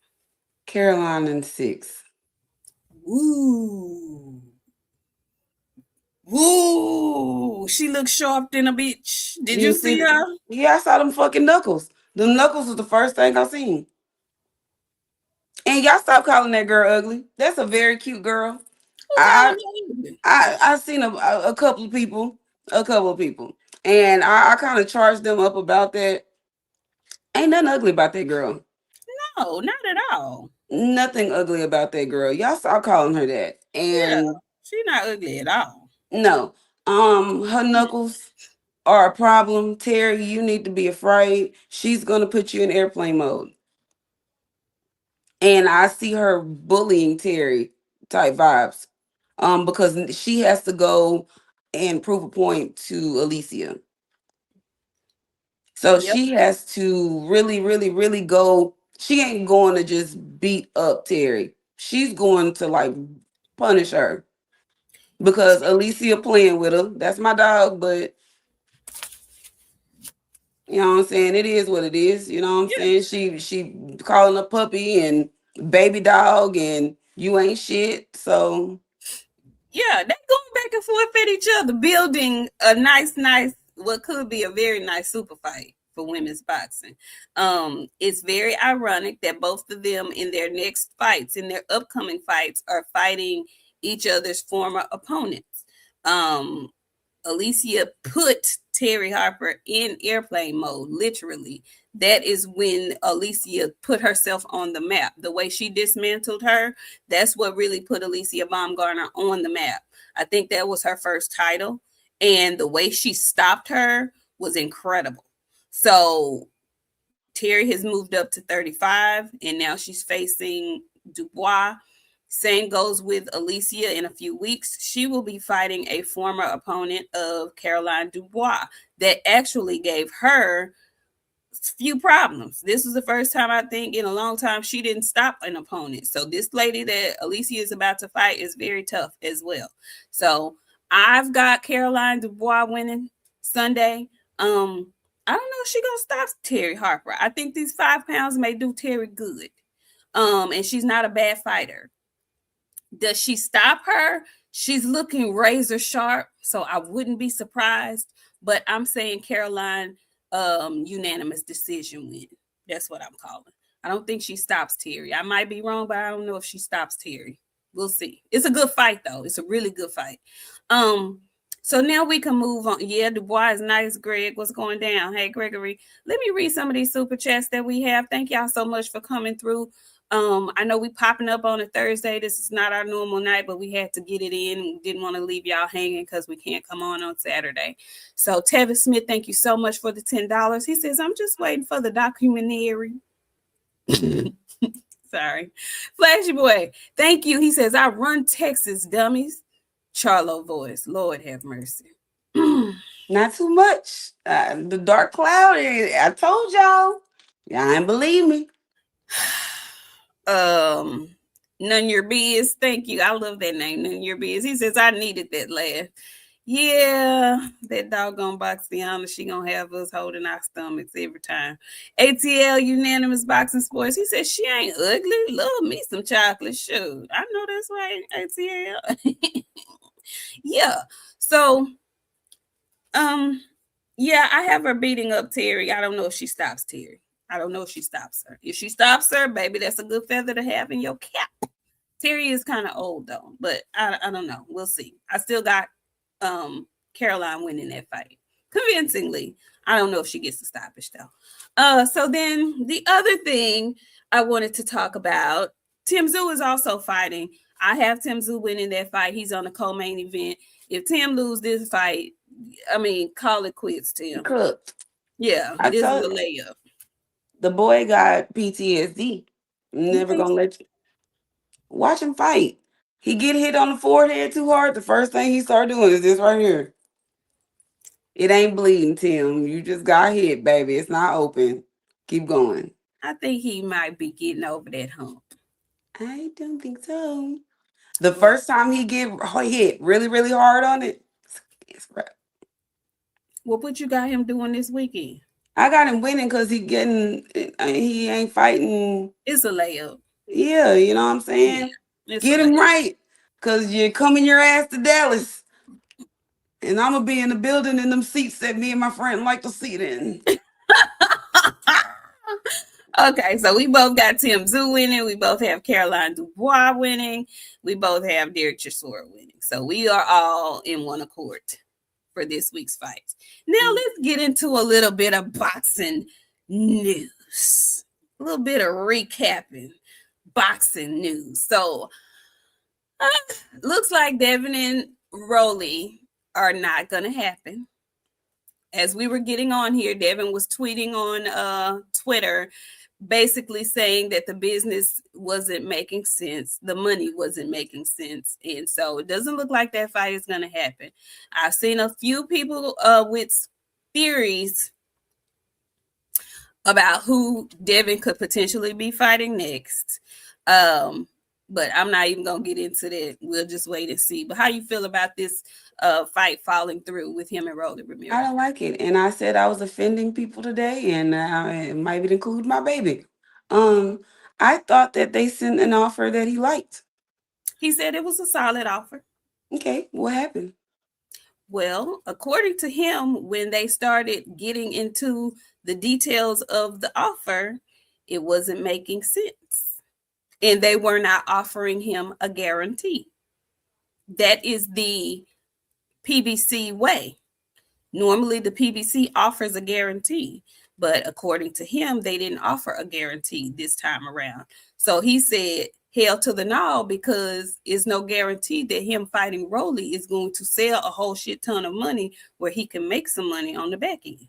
Speaker 3: Caroline in 6.
Speaker 2: Ooh. Ooh, she looks sharp than a bitch. Did you
Speaker 3: You
Speaker 2: see
Speaker 3: see?
Speaker 2: her?
Speaker 3: Yeah, I saw them fucking knuckles. The knuckles was the first thing I seen. And y'all stop calling that girl ugly. That's a very cute girl.
Speaker 2: Who
Speaker 3: I
Speaker 2: calling her?
Speaker 3: I seen a couple of people, and I kind of charged them up about that. Ain't nothing ugly about that girl.
Speaker 2: No, not at all.
Speaker 3: Nothing ugly about that girl. Y'all stop calling her that.
Speaker 2: Yeah,
Speaker 3: And
Speaker 2: she not ugly at all.
Speaker 3: no, her knuckles are a problem. Terry, you need to be afraid. She's gonna put you in airplane mode. And I see her bullying Terry type vibes. Because she has to go and prove a point to Alicia. So
Speaker 2: Yep.
Speaker 3: she has to really, really, really go. She ain't going to just beat up Terry. She's going to like punish her because Alicia playing with her. That's my dog, but you know what I'm saying? It is what it is. You know what I'm saying? She calling a puppy and baby dog and you ain't shit. So
Speaker 2: Yeah, they going back and forth at each other, building a nice, what could be a very nice super fight for women's boxing. It's very ironic that both of them in their next fights, in their upcoming fights, are fighting each other's former opponents. Alicia put Terry Harper in airplane mode, literally. That is when Alicia put herself on the map. The way she dismantled her, that's what really put Alicia Baumgartner on the map. I think that was her first title. And the way she stopped her was incredible. So Terry has moved up to 35, and now she's facing Dubois. Same goes with Alicia in a few weeks. She will be fighting a former opponent of Caroline Dubois that actually gave her few problems. This was the first time, I think, in a long time she didn't stop an opponent. So this lady that Alicia is about to fight is very tough as well. So I've got Caroline Dubois winning Sunday. I don't know if she's gonna stop Terry Harper. I think these 5 pounds may do Terry good. And she's not a bad fighter. Does she stop her? She's looking razor sharp, so I wouldn't be surprised. But I'm saying Caroline unanimous decision win. That's what I'm calling. I don't think she stops Terry. I might be wrong, but I don't know if she stops Terry. We'll see. It's a good fight, though. It's a really good fight. So now we can move on. Yeah, Dubois is nice, Greg. What's going down? Hey, Gregory, let me read some of these super chats that we have. Thank y'all so much for coming through. I know we popping up on a Thursday. This is not our normal night, but we had to get it in. We didn't want to leave y'all hanging because we can't come on Saturday. So Tevin Smith, thank you so much for the $10. He says, I'm just waiting for the documentary. Sorry. Flashy Boy, thank you. He says, I run Texas, dummies. Charlo voice. Lord have mercy.
Speaker 3: not too much. The dark cloud. I told y'all. Y'all ain't believe me.
Speaker 2: None your biz. Thank you. I love that name, None your biz. He says, I needed that laugh. Yeah, that doggone Boxiana, she gonna have us holding our stomachs every time. ATL Unanimous Boxing Sports. He says she ain't ugly. Love me some chocolate. Shoot, I know that's right, ATL. Yeah. So, yeah, I have her beating up Terry. I don't know if she stops Terry. I don't know if she stops her. If she stops her, baby, that's a good feather to have in your cap. Terry is kind of old though, but I don't know. We'll see. I still got Caroline winning that fight convincingly. I don't know if she gets the stoppage though. So then the other thing I wanted to talk about, Tim Tszyu is also fighting. I have Tim Tszyu winning that fight. He's on the co-main event. If Tim loses this fight, I mean, call it quits, Tim.
Speaker 3: Cooked.
Speaker 2: Yeah, this is a layup.
Speaker 3: The boy got PTSD. Never gonna let you watch him fight. He get hit on the forehead too hard. The first thing he start doing is this right here. It ain't bleeding, Tim. You just got hit, baby. It's not open. Keep going.
Speaker 2: I think he might be getting over that hump.
Speaker 3: I don't think so. The first time he get hit really, really hard on it, it's crap.
Speaker 2: Well, what you got him doing this weekend?
Speaker 3: I got him winning because he ain't fighting.
Speaker 2: It's a layup.
Speaker 3: Yeah, you know what I'm saying? Yeah, get him right because you're coming your ass to Dallas. And I'm going to be in the building in them seats that me and my friend like to sit in.
Speaker 2: Okay, so we both got Tim Tszyu winning. We both have Caroline Dubois winning. We both have Derek Chisora winning. So we are all in one accord for this week's fights. Now let's get into a little bit of boxing news. A little bit of recapping boxing news. So looks like Devin and Rolly are not going to happen. As we were getting on here, Devin was tweeting on Twitter, basically saying that the business wasn't making sense. The money wasn't making sense. And so it doesn't look like that fight is going to happen. I've seen a few people with theories about who Devin could potentially be fighting next. But I'm not even gonna get into that. We'll just wait and see. But how you feel about this fight falling through with him and Rolly
Speaker 3: I
Speaker 2: Ramirez?
Speaker 3: don't like it. And I said I was offending people today, and it might even include my baby. Um, I thought that they sent an offer that he liked.
Speaker 2: He said it was a solid offer.
Speaker 3: Okay, what happened?
Speaker 2: Well, according to him, when they started getting into the details of the offer, it wasn't making sense. And they were not offering him a guarantee. That is the PBC way. Normally, the PBC offers a guarantee, but according to him, they didn't offer a guarantee this time around. So he said, hell to the no, because it's no guarantee that him fighting Rolly is going to sell a whole shit ton of money where he can make some money on the back end.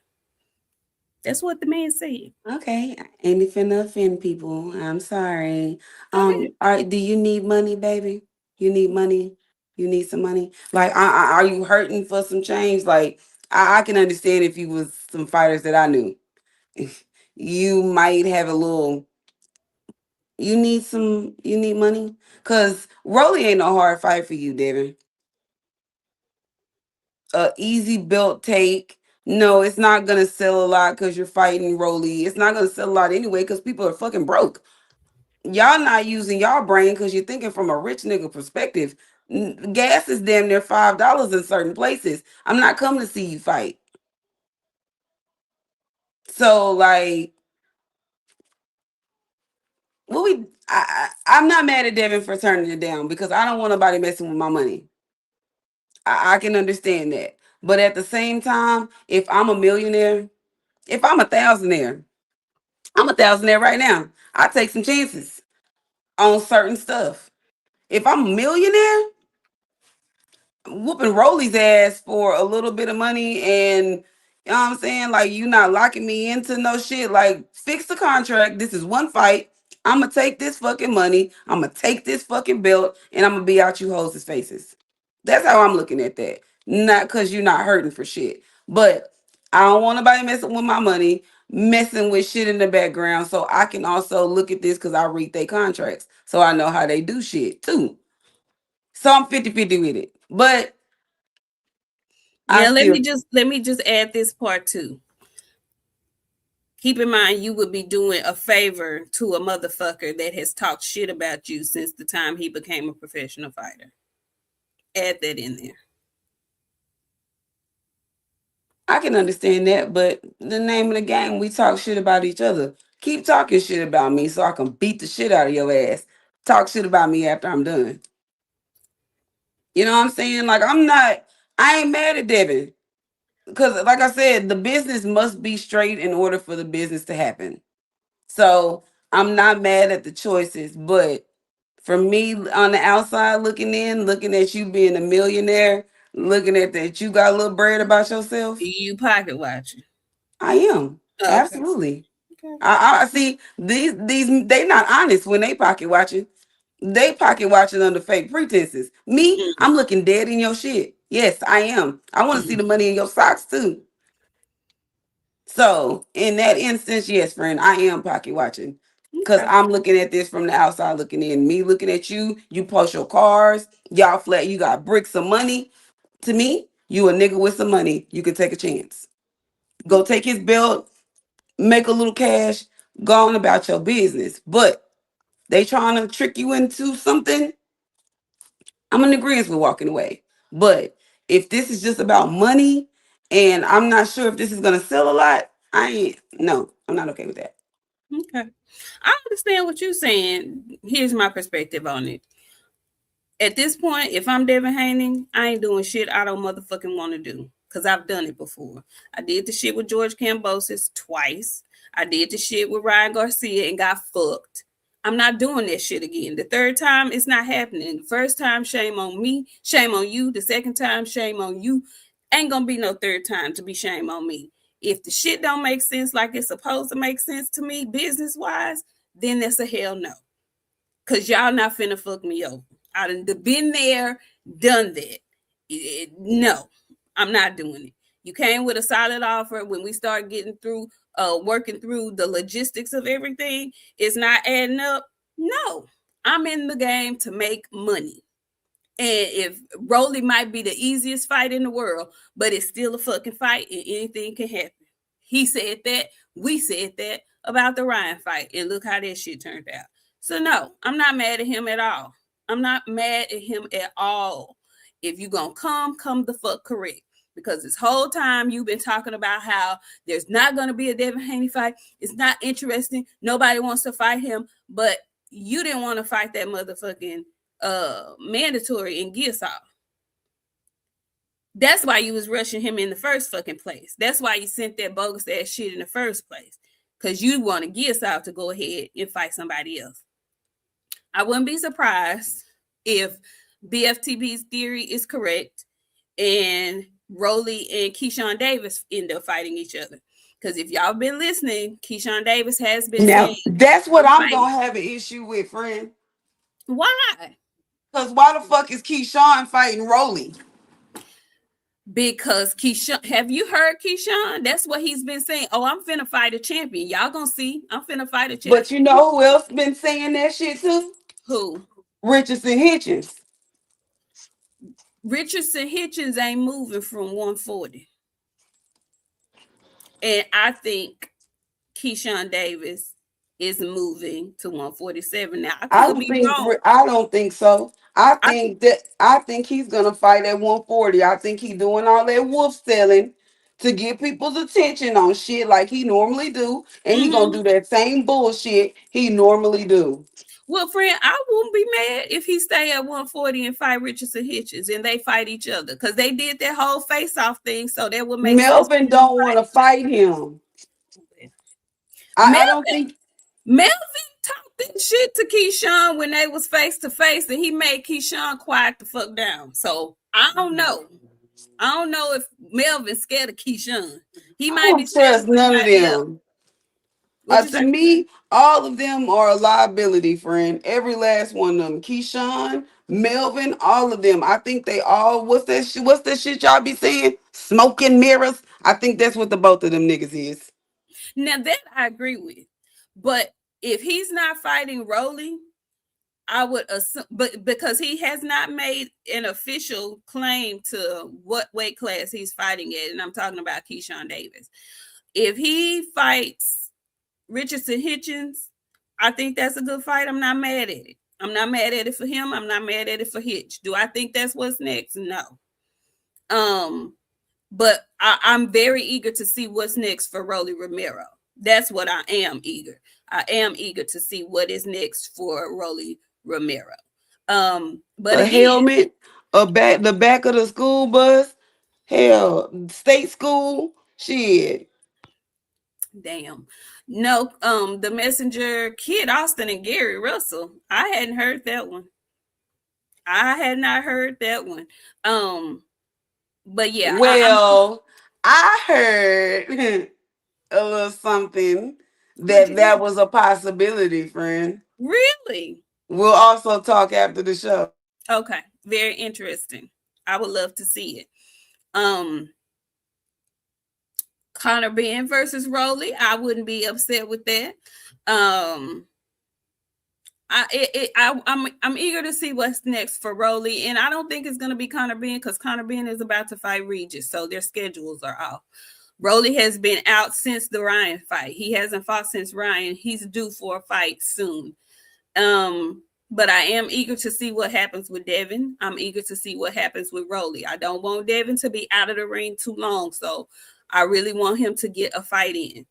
Speaker 2: That's what the man said.
Speaker 3: Okay, ain't it finna offend people? I'm sorry.
Speaker 2: Go ahead.
Speaker 3: Do you need money, baby? You need money. You need some money. Like, are you hurting for some change? Like, I can understand if you was some fighters that I knew. You might have a little. You need money, cause Rolly ain't no hard fight for you, Devin. A easy belt take. No, it's not gonna sell a lot because you're fighting Rolly. It's not gonna sell a lot anyway because people are fucking broke. Y'all not using y'all brain because you're thinking from a rich nigga perspective. Gas is damn near $5 in certain places. I'm not coming to see you fight. So like, what we? I'm not mad at Devin for turning it down because I don't want nobody messing with my money. I can understand that, but at the same time, if I'm a millionaire, if I'm a thousandaire, I'm a thousandaire right now. I take some chances on certain stuff. If I'm a millionaire, whooping Rolly's ass for a little bit of money, and you know what I'm saying? Like, you not locking me into no shit. Like, fix the contract. This is one fight. I'm gonna take this fucking money. I'm gonna take this fucking belt, and I'm gonna be out you hoes' faces. That's how I'm looking at that. Not because you're not hurting for shit, but I don't want nobody messing with my money, messing with shit in the background. So I can also look at this because I read their contracts, so I know how they do shit too. So I'm 50-50 with it. But I
Speaker 2: Now
Speaker 3: still
Speaker 2: let me just add this part too. Keep in mind you would be doing a favor to a motherfucker that has talked shit about you since the time he became a professional fighter. Add that in there.
Speaker 3: I can understand that, but the name of the game, we talk shit about each other. Keep talking shit about me so I can beat the shit out of your ass. Talk shit about me after I'm done. You know what I'm saying? Like, I ain't mad at Devin. Because like I said, the business must be straight in order for the business to happen. So I'm not mad at the choices, but for me on the outside looking in, looking at you being a millionaire, looking at that you got a little bread about yourself,
Speaker 2: You pocket watching.
Speaker 3: I am.
Speaker 2: Okay.
Speaker 3: Absolutely.
Speaker 2: Okay.
Speaker 3: I see these they not honest when they pocket watching. They pocket watching under fake pretenses. Me,
Speaker 2: Mm-hmm.
Speaker 3: I'm looking dead in your shit. Yes, I am. I want to see the money in your socks too. So in that instance, yes, friend, I am pocket watching. Cause
Speaker 2: Okay.
Speaker 3: I'm looking at this from the outside looking in. Me looking at you, you post your cars, y'all flat, you got bricks of money. To me, you a nigga with some money. You can take a chance. Go take his belt, make a little cash, go on about your business. But they trying to trick you into something, I'm in agreement with walking away. But if this is just about money and I'm not sure if this is gonna sell a lot, I'm not okay with that.
Speaker 2: Okay. I understand what you're saying. Here's my perspective on it. At this point, if I'm Devin Haney, I ain't doing shit I don't motherfucking want to do. Cause I've done it before. I did the shit with George Kambosos twice. I did the shit with Ryan Garcia and got fucked. I'm not doing that shit again. The third time, it's not happening. The first time, shame on me, shame on you. The second time, shame on you. Ain't gonna be no third time to be shame on me. If the shit don't make sense like it's supposed to make sense to me, business wise, then that's a hell no. Cause y'all not finna fuck me over. I done been there, done that. No, I'm not doing it. You came with a solid offer. When we start getting through, working through the logistics of everything, it's not adding up. No, I'm in the game to make money. And if Rolly might be the easiest fight in the world, but it's still a fucking fight and anything can happen. He said that. We said that about the Ryan fight. And look how that shit turned out. So, no, I'm not mad at him at all. I'm not mad at him at all. If you going to come the fuck correct. Because this whole time you've been talking about how there's not going to be a Devin Haney fight. It's not interesting. Nobody wants to fight him. But you didn't want to fight that motherfucking mandatory in Gearsau. That's why you was rushing him in the first fucking place. That's why you sent that bogus ass shit in the first place. Because you wanted Gearsau to go ahead and fight somebody else. I wouldn't be surprised if BFTB's theory is correct and Rolly and Keyshawn Davis end up fighting each other. Because if y'all been listening, Keyshawn Davis has been
Speaker 3: Now,
Speaker 2: saying,
Speaker 3: that's what I'm going to have an issue with, friend.
Speaker 2: Why?
Speaker 3: Because why the fuck is Keyshawn fighting Rolly?
Speaker 2: Because Keyshawn, have you heard Keyshawn? That's what he's been saying. Oh, I'm finna fight a champion. Y'all gonna see. I'm finna fight a champion.
Speaker 3: But you know who else been saying that shit too?
Speaker 2: Who?
Speaker 3: Richardson Hitchens.
Speaker 2: Richardson Hitchens ain't moving from 140. And I think Keyshawn Davis is moving to 147. Now, I could be wrong.
Speaker 3: I don't think so. I think he's gonna fight at 140. I think he's doing all that wolf selling to get people's attention on shit like he normally do, and he gonna do that same bullshit he normally do.
Speaker 2: Well, friend, I wouldn't be mad if he stay at 140 and fight Richardson Hitchens and they fight each other because they did that whole face-off thing, so that would make
Speaker 3: Melvin
Speaker 2: sense.
Speaker 3: don't want to fight him. I don't think
Speaker 2: Melvin talked that shit to Keyshawn when they was face to face, and he made Keyshawn quiet the fuck down. So I don't know. I don't know if Melvin's scared of Keyshawn. He might be
Speaker 3: trust none of them. To me, all of them are a liability, friend. Every last one of them. Keyshawn, Melvin, all of them. I think they all, what's that shit y'all be saying? Smoke and mirrors. I think that's what the both of them niggas is.
Speaker 2: Now that I agree with. But if he's not fighting Rolly, I would assume, but because he has not made an official claim to what weight class he's fighting at, and I'm talking about Keyshawn Davis. If he fights Richardson Hitchens, I think that's a good fight. I'm not mad at it. I'm not mad at it for him. I'm not mad at it for Hitch. Do I think that's what's next? No. But I'm very eager to see what's next for Rolly Romero. That's what I am eager. I am eager to see what is next for Rolly Romero. But
Speaker 3: a
Speaker 2: again,
Speaker 3: helmet, the back of the school bus, hell, state school, shit.
Speaker 2: Damn. No, the messenger, Kid Austin and Gary Russell. I hadn't heard that one. I had not heard that one. But yeah.
Speaker 3: Well, I heard a little something that was a possibility, friend.
Speaker 2: Really?
Speaker 3: We'll also talk after the show.
Speaker 2: Okay. Very interesting. I would love to see it. Conor Benn versus Rolly. I wouldn't be upset with that. I'm eager to see what's next for Rolly, and I don't think it's going to be Conor Benn because Conor Benn is about to fight Regis, so their schedules are off. Rolly has been out since the Ryan fight. He hasn't fought since Ryan. He's due for a fight soon. But I am eager to see what happens with Devin. I'm eager to see what happens with Rolly. I don't want Devin to be out of the ring too long, so I really want him to get a fight in.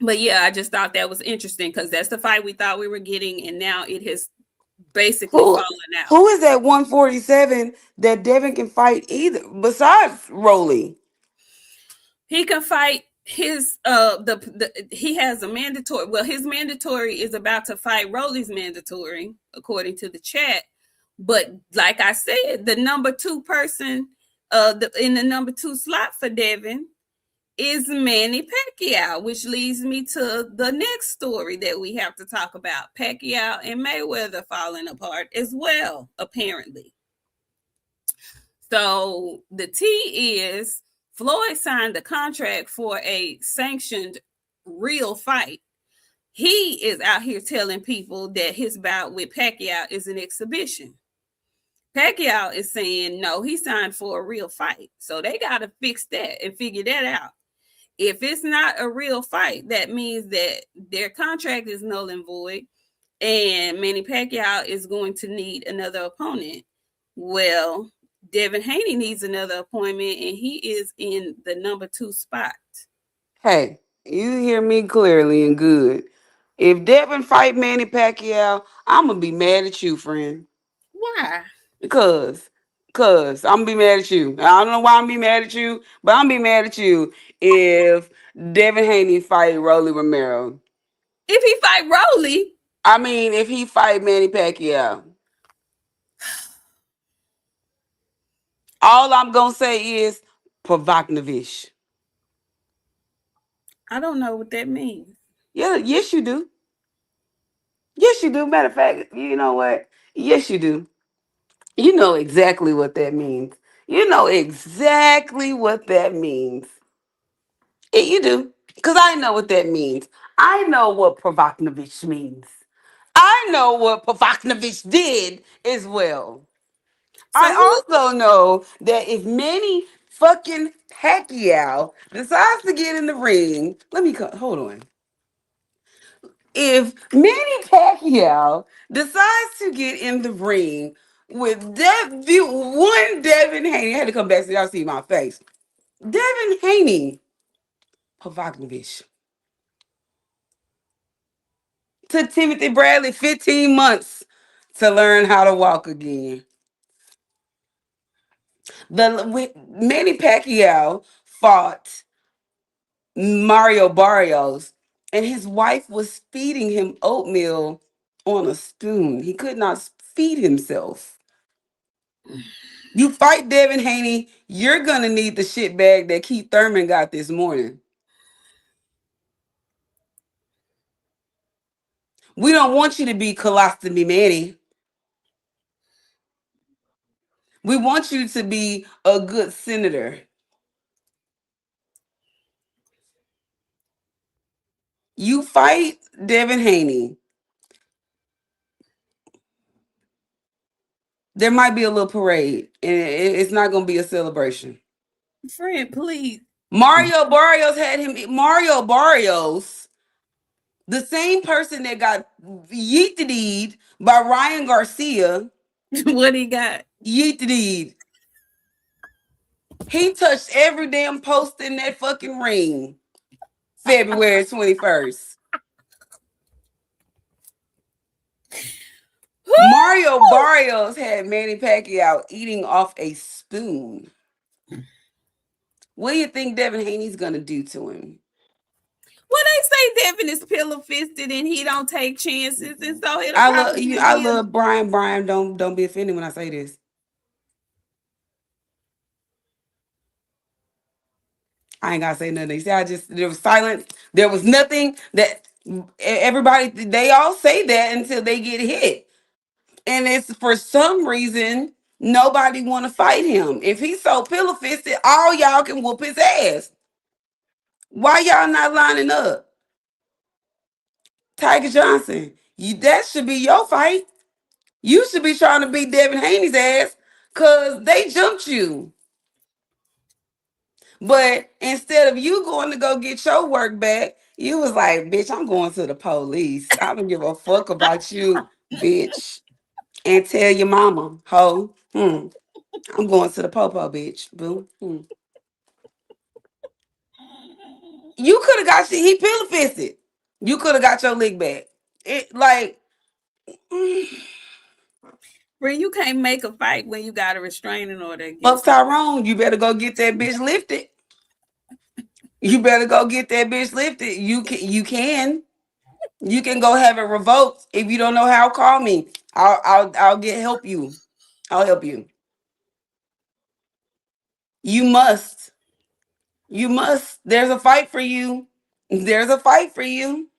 Speaker 2: But yeah, I just thought that was interesting because that's the fight we thought we were getting, and now it has basically fallen out.
Speaker 3: Who is that 147 that Devin can fight either besides Rolly?
Speaker 2: He can fight his he has a mandatory. Well, his mandatory is about to fight Rolly's mandatory, according to the chat. But like I said, the number 2 person in the number 2 slot for Devin is Manny Pacquiao, which leads me to the next story that we have to talk about. Pacquiao and Mayweather falling apart as well, apparently. So the tea is Floyd signed a contract for a sanctioned real fight He is out here telling people that his bout with Pacquiao is an exhibition. Pacquiao is saying no, he signed for a real fight. So they got to fix that and figure that out. If it's not a real fight, that means that their contract is null and void, and Manny Pacquiao is going to need another opponent. Well, Devin Haney needs another appointment, and he is in the number 2 spot.
Speaker 3: Hey, you hear me clearly and good. If Devin fight Manny Pacquiao, I'm gonna be mad at you, friend.
Speaker 2: Why?
Speaker 3: Because, I'm gonna be mad at you. I don't know why I'm be mad at you, but I'm be mad at you if Devin Haney fight Rolly Romero.
Speaker 2: If he fight Rolly,
Speaker 3: I mean, if he fight Manny Pacquiao, all I'm gonna say is Provoknovich.
Speaker 2: I don't know what that means.
Speaker 3: Yeah, yes you do. Yes you do. Matter of fact, you know what? Yes you do. You know exactly what that means. You know exactly what that means. Yeah, you do. Because I know what that means. I know what Provoknovich means. I know what Provoknovich did as well.
Speaker 2: So
Speaker 3: I
Speaker 2: who?
Speaker 3: also know that if Manny fucking Pacquiao decides to get in the ring, hold on. If Manny Pacquiao decides to get in the ring with one Devin Haney, I had to come back so y'all see my face. Devin Haney, Provoknovich. Took Timothy Bradley 15 months to learn how to walk again. Manny Pacquiao fought Mario Barrios, and his wife was feeding him oatmeal on a spoon. He could not feed himself. You fight Devin Haney, you're gonna need the shit bag that Keith Thurman got this morning. We don't want you to be Colostomy Manny. We want you to be a good senator. You fight Devin Haney. There might be a little parade, and it's not going to be a celebration.
Speaker 2: Friend, please.
Speaker 3: Mario Barrios had him. Mario Barrios, the same person that got yeeted by Ryan Garcia.
Speaker 2: What he got?
Speaker 3: Yeeted. He touched every damn post in that fucking ring. February 21st. Mario Barrios had Manny Pacquiao eating off a spoon. What do you think Devin Haney's gonna do to him?
Speaker 2: Well, they say Devin is pillow fisted and he don't take chances, and so it'll
Speaker 3: I love
Speaker 2: probably
Speaker 3: you. I
Speaker 2: be a.
Speaker 3: love Brian. Brian, don't be offended when I say this. I ain't gotta say nothing. You see, there was silence. There was nothing that everybody. They all say that until they get hit, and it's for some reason nobody want to fight him. If he's so pillow fisted, all y'all can whoop his ass. Why y'all not lining up? Tiger Johnson, that should be your fight. You should be trying to beat Devin Haney's ass because they jumped you. But instead of you going to go get your work back, you was like, bitch, I'm going to the police. I don't give a fuck about you, bitch. And tell your mama, ho, I'm going to the popo, bitch. Boo. You could have got he pillow fisted. You could have got your lick back. It like
Speaker 2: Where you can't make a fight when you got a restraining order
Speaker 3: Buck
Speaker 2: against you.
Speaker 3: Tyrone, you better go get that bitch lifted. You better go get that bitch lifted. You can go have it revoked. If you don't know how, call me. I'll get help you. I'll help you. You must. You must. There's a fight for you. There's a fight for you.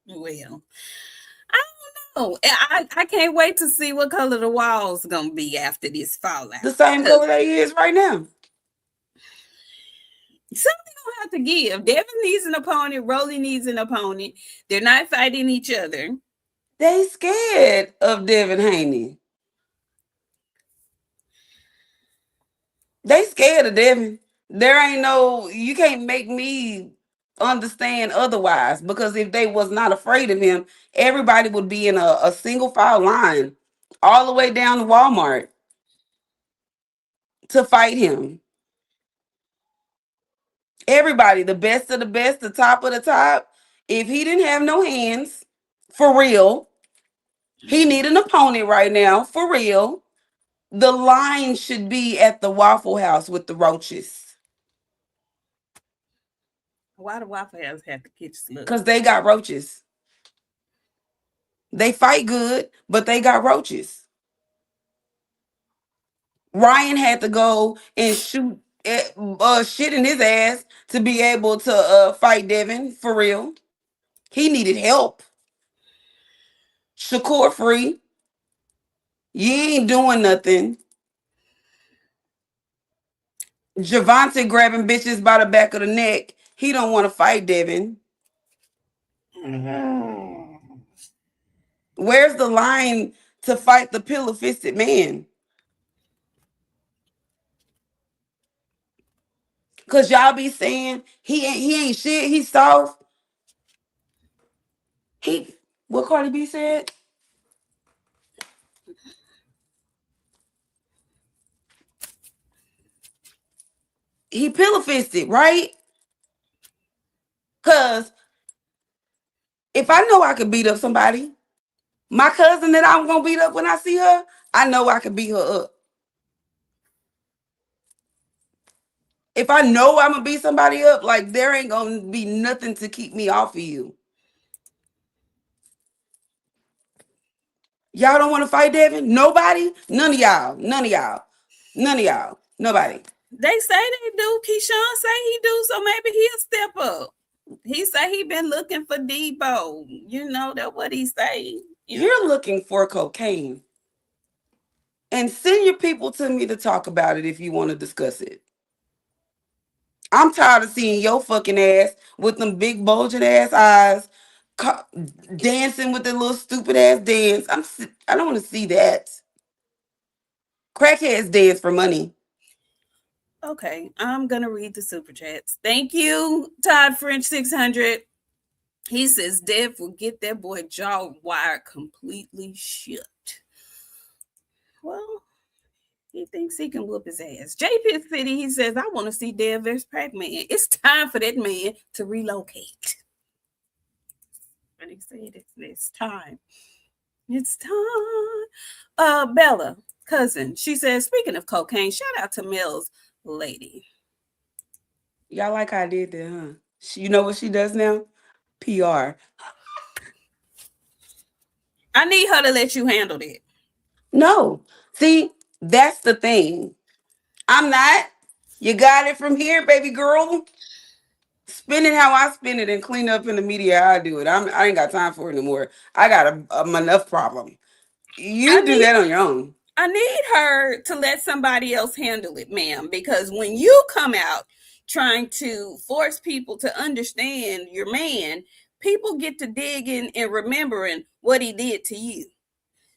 Speaker 2: Well, I don't know. I can't wait to see what color the walls gonna be after this fallout.
Speaker 3: The same color that he is right now.
Speaker 2: Something gonna have to give. Devin needs an opponent. Rolly needs an opponent. They're not fighting each other.
Speaker 3: They scared of Devin Haney. They scared of Devin. There ain't no, you can't make me understand otherwise, because if they was not afraid of him, everybody would be in a single file line all the way down to Walmart to fight him. Everybody, the best of the best, the top of the top. If he didn't have no hands, for real, he need an opponent right now, for real. The line should be at the Waffle House with the roaches.
Speaker 2: Why do Waffle House have to catch slugs?
Speaker 3: Because they got roaches. They fight good, but they got roaches. Ryan had to go and shoot shit in his ass to be able to fight Devin, for real. He needed help. Shakur free. You ain't doing nothing. Javante grabbing bitches by the back of the neck. He don't want to fight Devin. Where's the line to fight the pillow-fisted man? Cause y'all be saying he ain't shit, he's soft. He what Cardi B said? He pillow-fisted, right? Cause if I know I could beat up somebody, my cousin that I'm gonna beat up when I see her, I know I could beat her up. If I know I'm gonna beat somebody up, like there ain't gonna be nothing to keep me off of you. Y'all don't want to fight Devin? Nobody? None of y'all. None of y'all. None of y'all. Nobody.
Speaker 2: They say they do. Keyshawn say he do, so maybe he'll step up. He say he been looking for Debo. You know that what he say.
Speaker 3: You're looking for cocaine. And send your people to me to talk about it if you want to discuss it. I'm tired of seeing your fucking ass with them big bulging ass eyes dancing with that little stupid ass dance. I don't want to see that. Crackheads dance for money.
Speaker 2: Okay, I'm gonna read the super chats. Thank you, Todd French 600. He says Dev will get that boy jaw wired completely shut. Well, he thinks he can whoop his ass. JP City, he says, I want to see Dev vs. Pac-Man. It's time for that man to relocate. But he said it's time. It's time. Bella, cousin, she says, speaking of cocaine, shout out to Mel's lady.
Speaker 3: Y'all like how I did that, huh? You know what she does now? PR.
Speaker 2: I need her to let you handle that.
Speaker 3: No. See, that's the thing. I'm not. You got it from here, baby girl. Spend it how I spend it and clean up in the media how I do it. I ain't got time for it anymore. I got enough problem. You do that on your own.
Speaker 2: I need her to let somebody else handle it, ma'am, because when you come out trying to force people to understand your man, people get to digging and remembering what he did to you.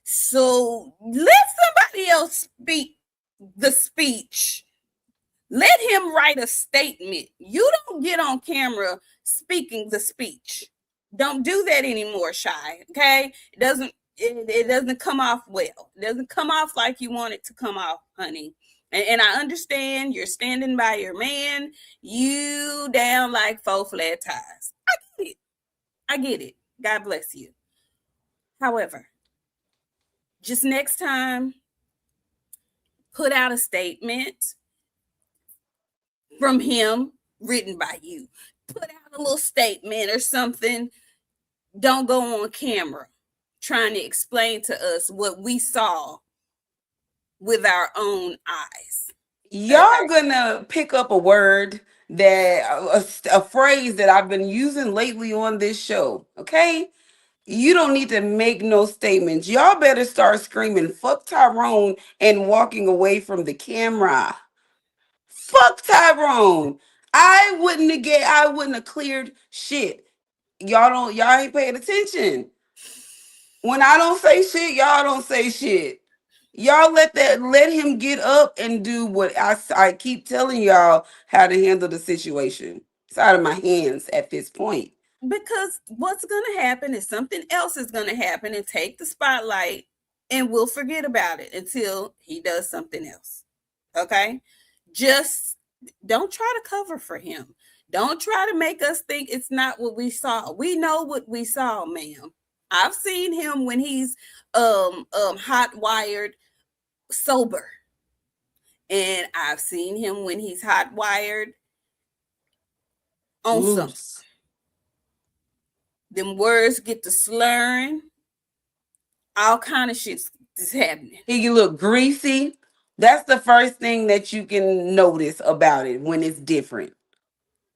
Speaker 2: So let somebody else speak the speech. Let him write a statement. You don't get on camera speaking the speech. Don't do that anymore, Shy. Okay? It doesn't come off well. It doesn't come off like you want it to come off, honey. And I understand you're standing by your man. You down like 4 flat tires. I get it. God bless you. However, just next time, put out a statement from him written by you. Put out a little statement or something. Don't go on camera trying to explain to us what we saw with our own eyes.
Speaker 3: Y'all gonna pick up a word that a phrase that I've been using lately on this show, okay? You don't need to make no statements. Y'all better start screaming fuck Tyrone and walking away from the camera. Fuck Tyrone. I wouldn't have cleared shit. Y'all ain't paying attention. When I don't say shit, y'all don't say shit. Y'all let him get up and do what I keep telling y'all how to handle the situation. It's out of my hands at this point.
Speaker 2: Because what's going to happen is something else is going to happen and take the spotlight, and we'll forget about it until he does something else. Okay? Just don't try to cover for him. Don't try to make us think it's not what we saw. We know what we saw, ma'am. I've seen him when he's hot wired sober. And I've seen him when he's hot wired on something.
Speaker 3: Loose.
Speaker 2: Them words get to slurring. All kind of shit is happening.
Speaker 3: He can look greasy. That's the first thing that you can notice about it when it's different.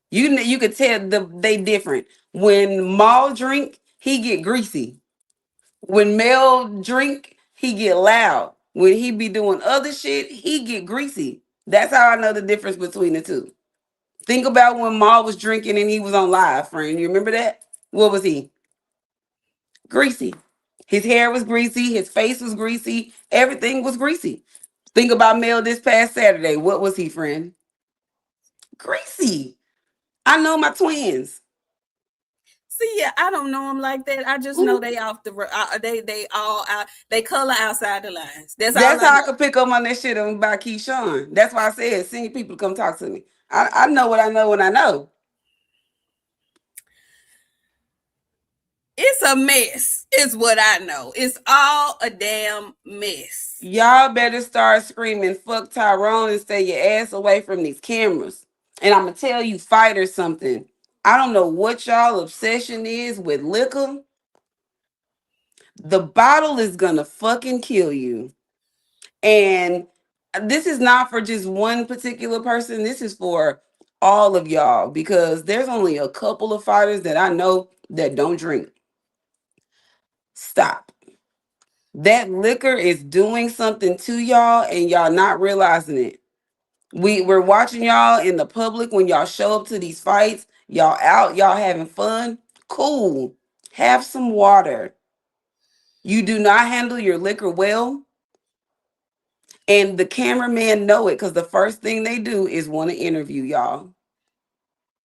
Speaker 3: You could tell they different. When Maul drink, he get greasy. When Mel drink, he get loud. When he be doing other shit, he get greasy. That's how I know the difference between the two. Think about when Maul was drinking and he was on live, friend. You remember that? What was he? Greasy. His hair was greasy. His face was greasy. Everything was greasy. Think about Mel this past Saturday. What was he, friend? Greasy. I know my twins.
Speaker 2: See, yeah, I don't know them like that. I just know they off the they all out. They color outside the lines. That's all
Speaker 3: That's
Speaker 2: I
Speaker 3: how I
Speaker 2: know.
Speaker 3: could pick up on that shit about Keyshawn. That's why I said send people to come talk to me. I know what I know when I know.
Speaker 2: It's a mess. Is what I know. It's all a damn mess.
Speaker 3: Y'all better start screaming "fuck Tyrone" and stay your ass away from these cameras. And I'm gonna tell you, fighters, something. I don't know what y'all obsession is with liquor. The bottle is gonna fucking kill you. And this is not for just one particular person. This is for all of y'all because there's only a couple of fighters that I know that don't drink. Stop. That liquor is doing something to y'all and y'all not realizing it. We're watching y'all in the public when y'all show up to these fights. Y'all out, y'all having fun. Cool. Have some water. You do not handle your liquor well. And the cameraman know it because the first thing they do is want to interview y'all.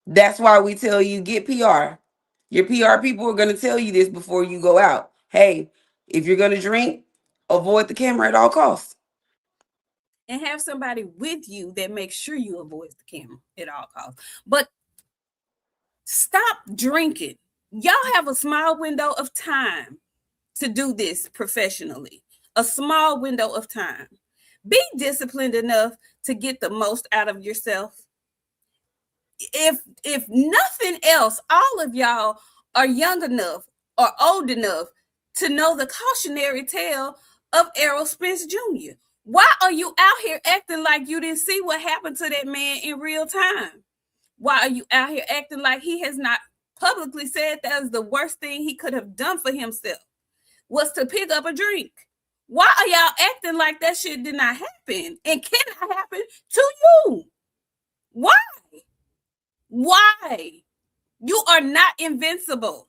Speaker 3: That's why we tell you get PR. Your PR people are going to tell you this before you go out. Hey, if you're going to drink, avoid the camera at all costs.
Speaker 2: And have somebody with you that makes sure you avoid the camera at all costs. But stop drinking. Y'all have a small window of time to do this professionally. A small window of time. Be disciplined enough to get the most out of yourself. If nothing else, all of y'all are young enough or old enough to know the cautionary tale of Errol Spence Jr. Why are you out here acting like you didn't see what happened to that man in real time? Why are you out here acting like he has not publicly said that was the worst thing he could have done for himself was to pick up a drink? Why are y'all acting like that shit did not happen and cannot happen to you? Why? Why? You are not invincible.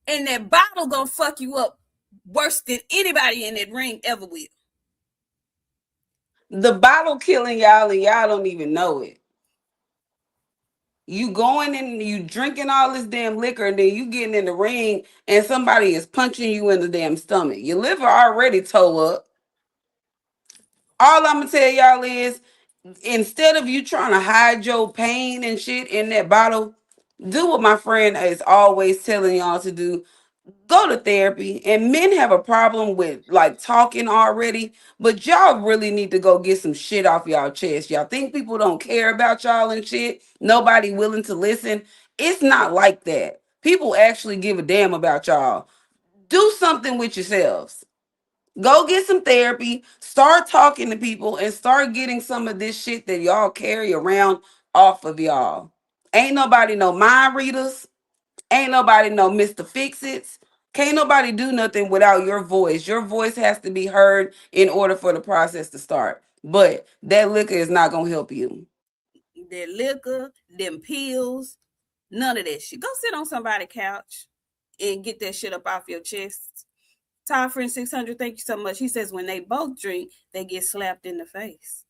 Speaker 2: And that bottle gonna fuck you up worse than anybody in that ring ever will.
Speaker 3: The bottle killing y'all and y'all don't even know it. You going in, you drinking all this damn liquor, and then you getting in the ring and somebody is punching you in the damn stomach. Your liver already toe up. All I'm gonna tell y'all is instead of you trying to hide your pain and shit in that bottle, do what my friend is always telling y'all to do. Go to therapy. And men have a problem with like talking already, but y'all really need to go get some shit off y'all chest. Y'all think people don't care about y'all and shit? Nobody willing to listen. It's not like that. People actually give a damn about y'all. Do something with yourselves. Go get some therapy, start talking to people, and start getting some of this shit that y'all carry around off of y'all. Ain't nobody no mind readers. Ain't nobody no Mr. Fix It's. Can't nobody do nothing without your voice. Your voice has to be heard in order for the process to start. But that liquor is not gonna help you.
Speaker 2: that liquor, them pills, none of that shit. Go sit on somebody's couch and get that shit up off your chest. Todd Friend 600, thank you so much. He says when they both drink, they get slapped in the face.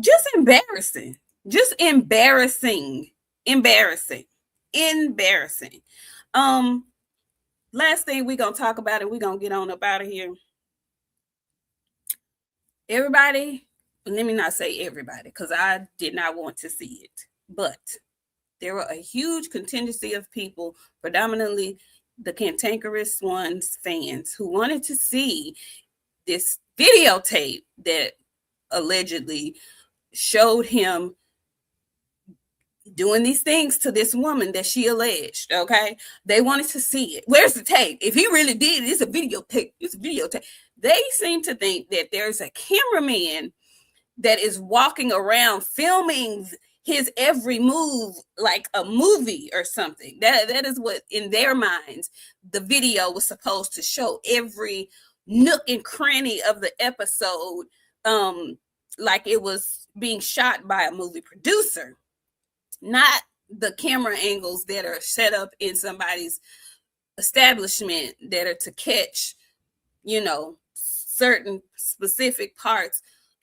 Speaker 2: Just embarrassing. Just embarrassing. Embarrassing. Embarrassing. Last thing we're gonna talk about, and we're gonna get on up out of here. Everybody, let me not say everybody, because I did not want to see it, but there were a huge contingency of people, predominantly the cantankerous ones fans, who wanted to see this videotape that allegedly showed him doing these things to this woman that she alleged. Okay, they wanted to see it. Where's the tape? If he really did, it's a videotape. It's a videotape. They seem to think that there's a cameraman that is walking around filming his every move like a movie or something. That is what, in their minds, the video was supposed to show. Every nook and cranny of the episode, like it was being shot by a movie producer, not the camera angles that are set up in somebody's establishment that are to catch, certain specific parts,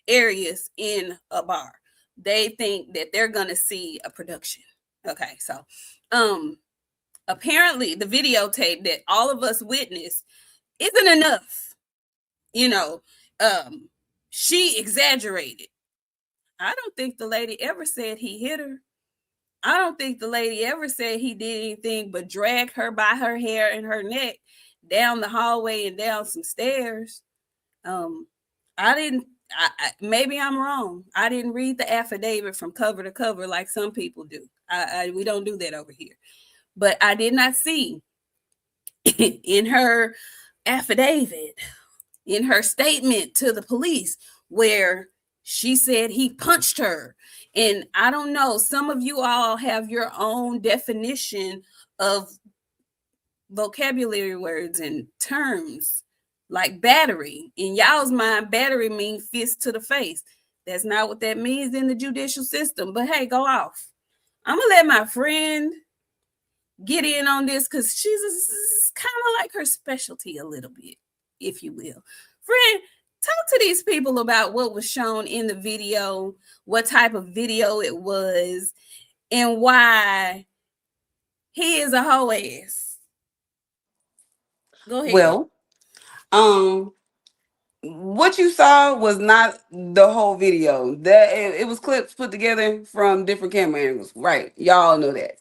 Speaker 2: areas in a bar. They think that they're going to see a production. Okay, so apparently the videotape that all of us witnessed isn't enough. She exaggerated. I don't think the lady ever said he hit her. I don't think the lady ever said he did anything but drag her by her hair and her neck down the hallway and down some stairs. Maybe I'm wrong. I didn't read the affidavit from cover to cover like some people do. We don't do that over here. But I did not see in her affidavit, in her statement to the police, where she said he punched her. And I don't know, some of you all have your own definition of vocabulary words and terms, like battery. In y'all's mind, battery means fist to the face. That's not what that means in the judicial system. But hey, go off. I'm going to let my friend get in on this, because she's kind of like her specialty a little bit, if you will. Friend, talk to these people about what was shown in the video, what type of video it was, and why he is a hoe ass. Go ahead.
Speaker 3: Well, what you saw was not the whole video. That it was clips put together from different camera angles. Right. Y'all know that.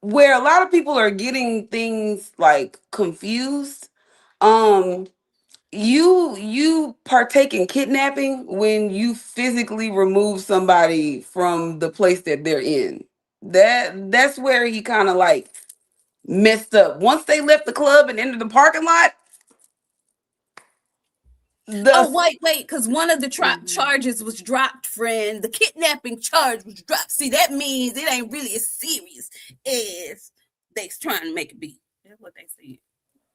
Speaker 3: Where a lot of people are getting things like confused. You partake in kidnapping when you physically remove somebody from the place that they're in. That's where he kind of like messed up. Once they left the club and entered the parking lot,
Speaker 2: Wait, because one of the charges was dropped, friend. The kidnapping charge was dropped. See, that means it ain't really as serious as they's trying to make it be. That's what they said.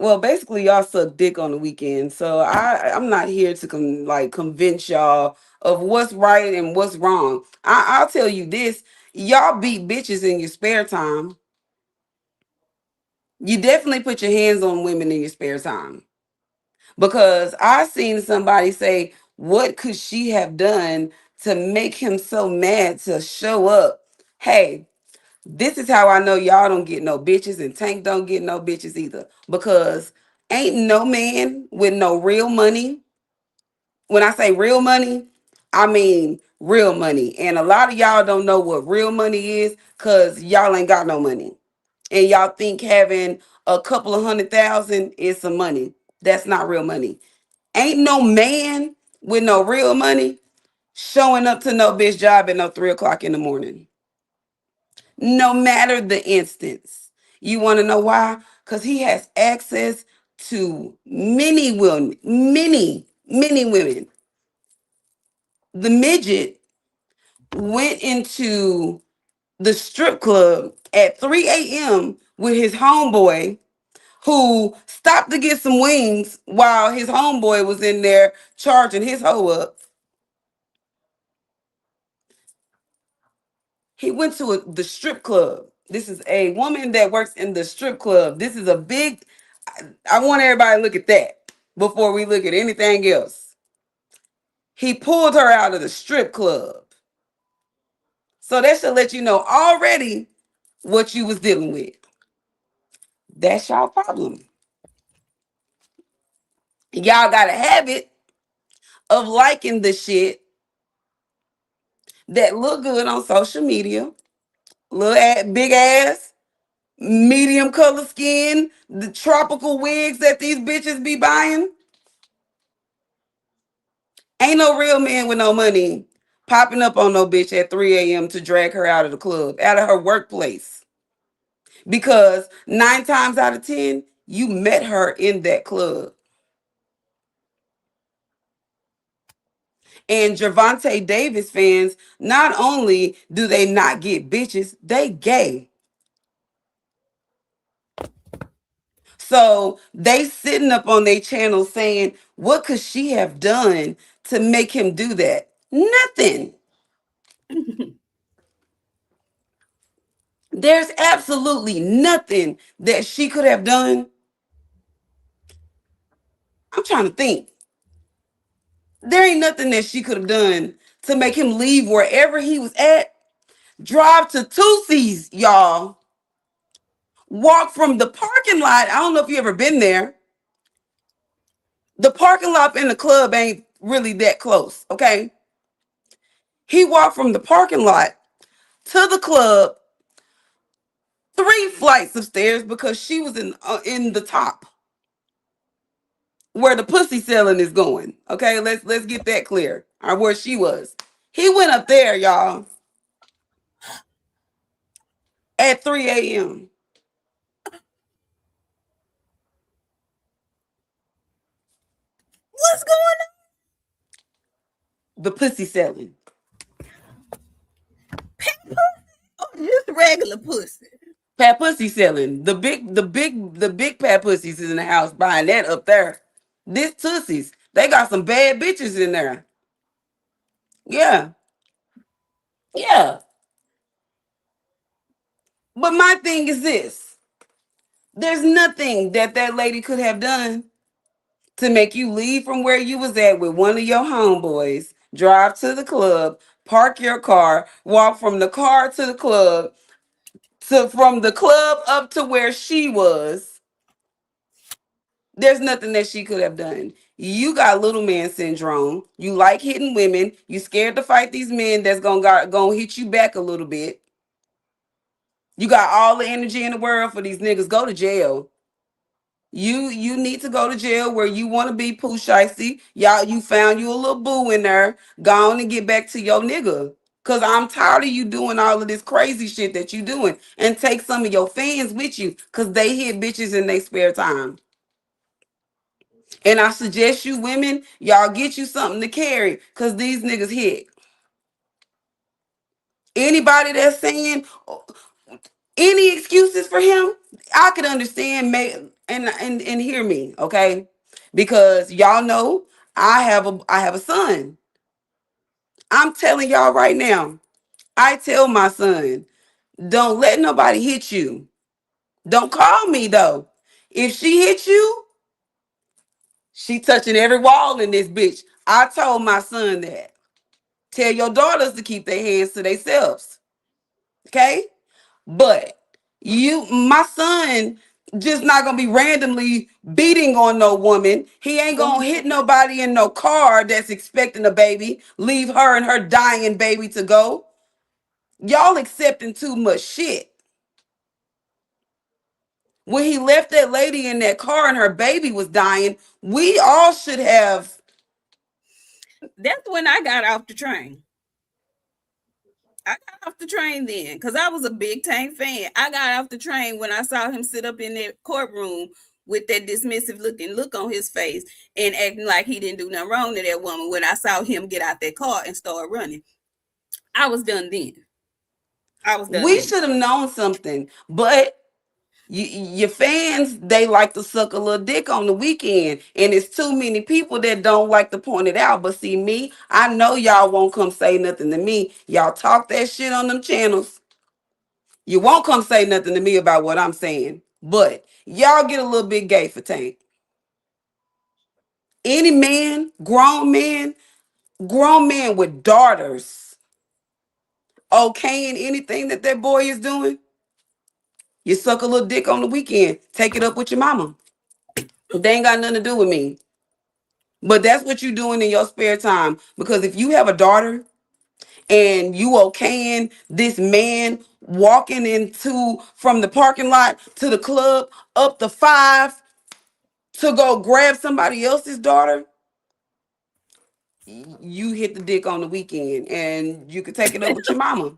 Speaker 3: well, basically, y'all suck dick on the weekend. So I'm not here to convince y'all of what's right and what's wrong. I'll tell you this: y'all beat bitches in your spare time. You definitely put your hands on women in your spare time. Because I seen somebody say, what could she have done to make him so mad to show up? Hey, this is how I know y'all don't get no bitches, and Tank don't get no bitches either. Because ain't no man with no real money. When I say real money, I mean real money. And a lot of y'all don't know what real money is because y'all ain't got no money. And y'all think having a couple of 100,000 is some money. That's not real money. Ain't no man with no real money showing up to no bitch job at no 3 o'clock in the morning. No matter the instance. You want to know why? Because he has access to many women, many women. The midget went into the strip club at 3 a.m. with his homeboy, who stopped to get some wings while his homeboy was in there charging his hoe up. He went to the strip club. This is a woman that works in the strip club. This is a big, I want everybody to look at that before we look at anything else. He pulled her out of the strip club. So that should let you know already what you was dealing with. That's y'all problem. Y'all got a habit of liking the shit that look good on social media. Little ass, big ass, medium color skin, the tropical wigs that these bitches be buying. Ain't no real man with no money popping up on no bitch at 3 a.m. to drag her out of the club, out of her workplace. Because 9 times out of 10, you met her in that club. And Gervonta Davis fans, not only do they not get bitches, they gay. So they sitting up on their channel saying, what could she have done to make him do that? Nothing. There's absolutely nothing that she could have done. I'm trying to think. There ain't nothing that she could have done to make him leave wherever he was at, drive to Tussie's, y'all, walk from the parking lot. I don't know if you ever been there. The parking lot in the club ain't really that close, okay? He walked from the parking lot to the club 3 flights of stairs because she was in the top where the pussy selling is going. Okay, let's get that clear. Or where she was. He went up there, y'all, at 3 a.m.
Speaker 2: What's going
Speaker 3: The pussy selling.
Speaker 2: on? Oh, just regular pussy.
Speaker 3: Pat pussy selling. The big pat pussies is in the house buying that up there. This tussies. They got some bad bitches in there. Yeah. Yeah. But my thing is this. There's nothing that that lady could have done to make you leave from where you was at with one of your homeboys, drive to the club, park your car, walk from the car to the club, to from the club up to where she was. There's nothing that she could have done. You got little man syndrome. You like hitting women. You scared to fight these men that's gonna hit you back a little bit. You got all the energy in the world for these niggas. Go to jail. You need to go to jail where you want to be, Pooh Shicey. Y'all, you found you a little boo in there. Go on and get back to your nigga. Cause I'm tired of you doing all of this crazy shit that you doing. And take some of your fans with you. Cause they hit bitches in their spare time. And I suggest you women, y'all get you something to carry. Cause these niggas hit. Anybody that's saying any excuses for him, I could understand. And hear me, okay? Because y'all know I have a son. I'm telling y'all right now. I tell my son, don't let nobody hit you. Don't call me though. If she hit you, she touching every wall in this bitch. I told my son that. Tell your daughters to keep their hands to themselves. Okay? But my son, just not gonna be randomly beating on no woman. He ain't gonna hit nobody in no car that's expecting a baby, leave her and her dying baby to go. Y'all accepting too much shit. When he left that lady in that car and her baby was dying, we all should have.
Speaker 2: That's when I got off the train. I got off the train then because I was a big Tank fan. I got off the train when I saw him sit up in that courtroom with that dismissive looking look on his face and acting like he didn't do nothing wrong to that woman. When I saw him get out that car and start running, I was done then. I was done
Speaker 3: We
Speaker 2: then.
Speaker 3: should have known something, but Your fans, they like to suck a little dick on the weekend, and it's too many people that don't like to point it out. But see me, I know y'all won't come say nothing to me. Y'all talk that shit on them channels. You won't come say nothing to me about what I'm saying. But y'all get a little bit gay for Tank. Any man, grown man with daughters, okaying anything that that boy is doing, you suck a little dick on the weekend. Take it up with your mama. They ain't got nothing to do with me. But that's what you're doing in your spare time. Because if you have a daughter and you okaying this man walking into from the parking lot to the club up the 5 to go grab somebody else's daughter, you hit the dick on the weekend and you can take it up with your mama.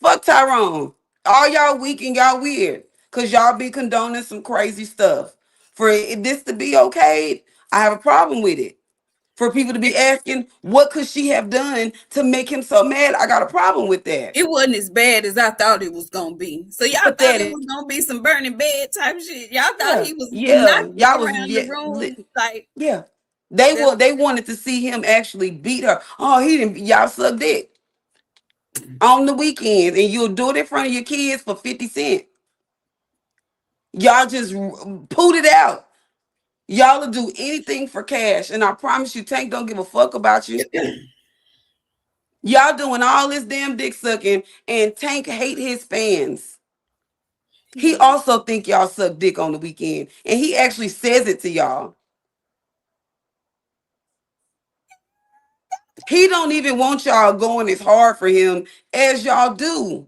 Speaker 3: Fuck Tyrone. All y'all weak and y'all weird. Cause y'all be condoning some crazy stuff. For this to be okay, I have a problem with it. For people to be asking, what could she have done to make him so mad? I got a problem with that.
Speaker 2: It wasn't as bad as I thought it was gonna be. So y'all thought it
Speaker 3: Pathetic.
Speaker 2: was gonna be some burning bed type shit. Y'all thought
Speaker 3: Yeah.
Speaker 2: he was
Speaker 3: Yeah.
Speaker 2: knocking
Speaker 3: Y'all was
Speaker 2: around the room like
Speaker 3: yeah.
Speaker 2: that.
Speaker 3: They wanted to see him actually beat her. Oh, he didn't y'all suck dick on the weekends and you'll do it in front of your kids for 50 cents. Y'all just put it out. Y'all will do anything for cash. And I promise you, Tank don't give a fuck about you. Y'all doing all this damn dick sucking and Tank hate his fans. He
Speaker 2: Yeah.
Speaker 3: also think y'all suck dick on the weekend. And he actually says it to y'all. He don't even want y'all going as hard for him as y'all do.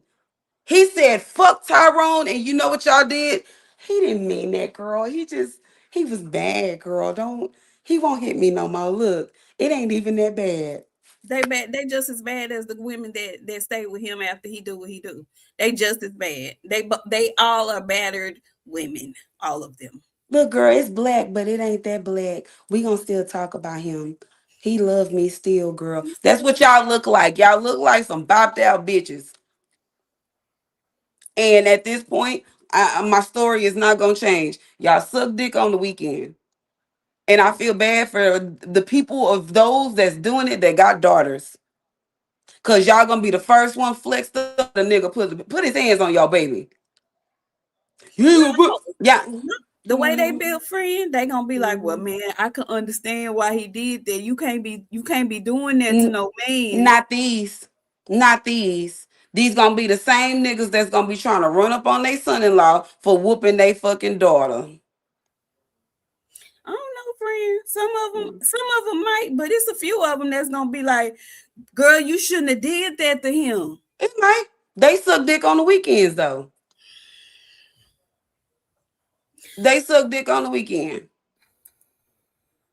Speaker 3: He said, fuck Tyrone, and you know what y'all did? He didn't mean that, girl. He was bad, girl. He won't hit me no more. Look, it ain't even that bad.
Speaker 2: They just as bad as the women that stay with him after he do what he do. They just as bad. They all are battered women, all of them.
Speaker 3: Look, girl, it's black, but it ain't that black. We gonna still talk about him. He love me still, girl.
Speaker 2: He
Speaker 3: That's
Speaker 2: still
Speaker 3: what
Speaker 2: love
Speaker 3: y'all look like. Y'all look like some bopped out bitches. And at this point, my story is not gonna change. Y'all suck dick on the weekend. And I feel bad for the people of those that's doing it that got daughters. Cause y'all gonna be the first one flexed up. The nigga put his hands on y'all baby. You ain't gonna put
Speaker 2: no,
Speaker 3: yeah.
Speaker 2: no. The way they build friend, they gonna be like, well, man, I can understand why he did that. You can't be doing that to
Speaker 3: N-
Speaker 2: no man.
Speaker 3: Not these. Not these. These gonna be the same niggas that's gonna be trying to run up on their son-in-law for whooping their fucking daughter.
Speaker 2: I don't know, friend. Some of them might, but it's a few of them that's gonna be like, girl, you shouldn't have did that to him.
Speaker 3: It might. They suck dick on the weekends though. They suck dick on the weekend.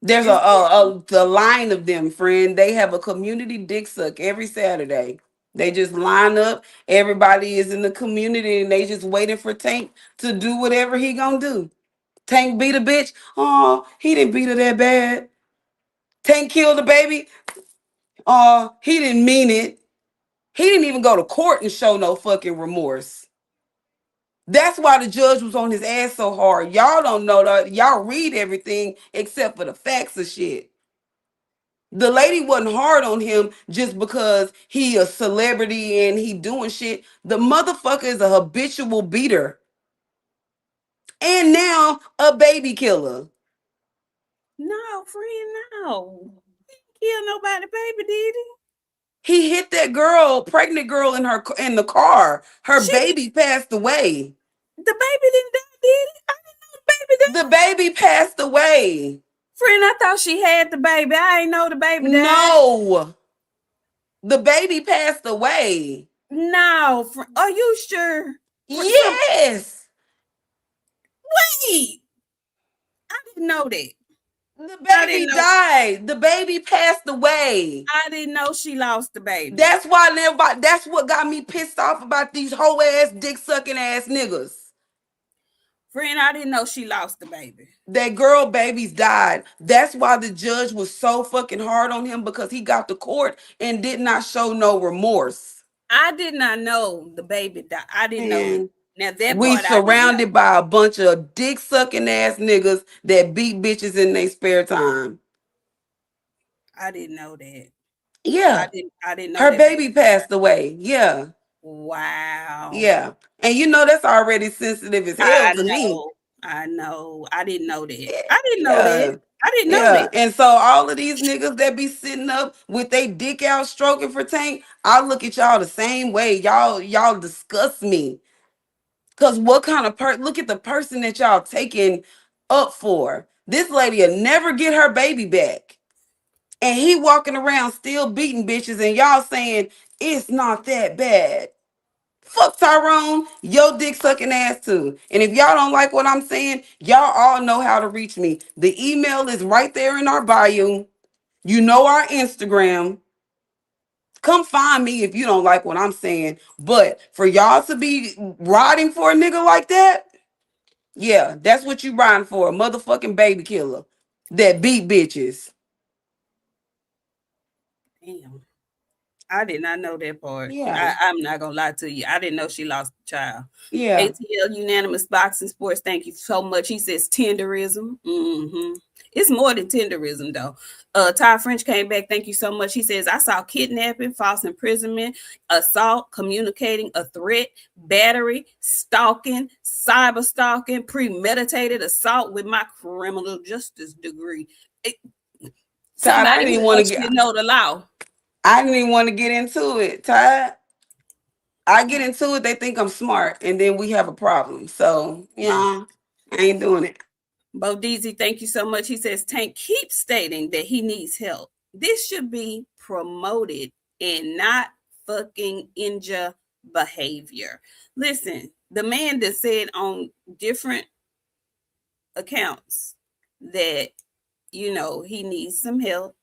Speaker 3: There's
Speaker 2: It's
Speaker 3: a line of them, friend. They have a community dick suck every Saturday. They just line up. Everybody is in the community and they just waiting for Tank to do whatever he gonna do. Tank beat a bitch. Oh, he didn't beat her that bad. Tank killed the baby. Oh, he didn't mean it. He didn't even go to court and show no fucking remorse. That's why the judge was on his ass so hard. Y'all don't know that. Y'all read everything except for the facts of shit. The lady wasn't hard on him just because he a celebrity and he doing shit. The motherfucker is a habitual beater and now a baby killer.
Speaker 2: no, friend, no. He didn't kill nobody, baby, did he?
Speaker 3: He hit that girl, pregnant girl in the car. Her
Speaker 2: She did.
Speaker 3: baby passed away.
Speaker 2: The baby didn't die, did he? I didn't know the baby
Speaker 3: The
Speaker 2: died.
Speaker 3: baby passed away.
Speaker 2: Friend, I thought she had the baby. I ain't know the baby died.
Speaker 3: No, the baby passed away.
Speaker 2: No, are you sure? Some
Speaker 3: Yes,
Speaker 2: wait, I didn't know that.
Speaker 3: the
Speaker 2: I didn't
Speaker 3: baby
Speaker 2: know.
Speaker 3: died. The baby passed away.
Speaker 2: I didn't know she lost the baby.
Speaker 3: That's why everybody. That's what got me pissed off about these whole ass dick sucking ass niggas.
Speaker 2: Friend, I didn't know she lost the baby.
Speaker 3: That girl babies died. That's why the judge was so fucking hard on him because he got to court and did not show no remorse.
Speaker 2: I did not know the baby died. I didn't know that.
Speaker 3: Man,
Speaker 2: Now that
Speaker 3: We
Speaker 2: part I didn't know.
Speaker 3: surrounded by a bunch of dick sucking ass niggas that beat bitches in their spare time.
Speaker 2: I didn't know that.
Speaker 3: Yeah.
Speaker 2: I didn't know
Speaker 3: Her
Speaker 2: that.
Speaker 3: baby passed away. Yeah.
Speaker 2: Wow.
Speaker 3: Yeah. And you know that's already sensitive as hell
Speaker 2: I
Speaker 3: to me.
Speaker 2: know. I know. I didn't know that.
Speaker 3: Yeah.
Speaker 2: I didn't know that.
Speaker 3: Yeah.
Speaker 2: I didn't know
Speaker 3: Yeah.
Speaker 2: that.
Speaker 3: And so all of these niggas that be sitting up with they dick out stroking for Tank, I look at y'all the same way. Y'all disgust me. Cause what kind of look at the person that y'all taking up for. This lady will never get her baby back. And he walking around still beating bitches and y'all saying it's not that bad. Fuck Tyrone, your dick sucking ass too. And if y'all don't like what I'm saying, y'all all know how to reach me. The email is right there in our bio. You know our Instagram. Come find me if you don't like what I'm saying. But for y'all to be riding for a nigga like that, yeah, that's what you riding for. A motherfucking baby killer that beat bitches.
Speaker 2: Damn. I did not know that part.
Speaker 3: Yeah.
Speaker 2: I'm not gonna lie to you. I didn't know she lost a child.
Speaker 3: Yeah.
Speaker 2: ATL Unanimous Boxing Sports, thank you so much. He says tenderism. It's more than tenderism, though. Ty French came back. Thank you so much. He says, I saw kidnapping, false imprisonment, assault, communicating a threat, battery, stalking, cyber stalking, premeditated assault with my criminal justice degree.
Speaker 3: Todd, I
Speaker 2: Somebody
Speaker 3: didn't
Speaker 2: who
Speaker 3: want to
Speaker 2: actually
Speaker 3: get
Speaker 2: know the law.
Speaker 3: I didn't even want to get into it, Todd. I get into it, they think I'm smart, and then we have a problem. So, I ain't doing it.
Speaker 2: Bo Deezy, thank you so much. He says Tank keeps stating that he needs help. This should be promoted and not fucking injure behavior. Listen, the man that said on different accounts that he needs some help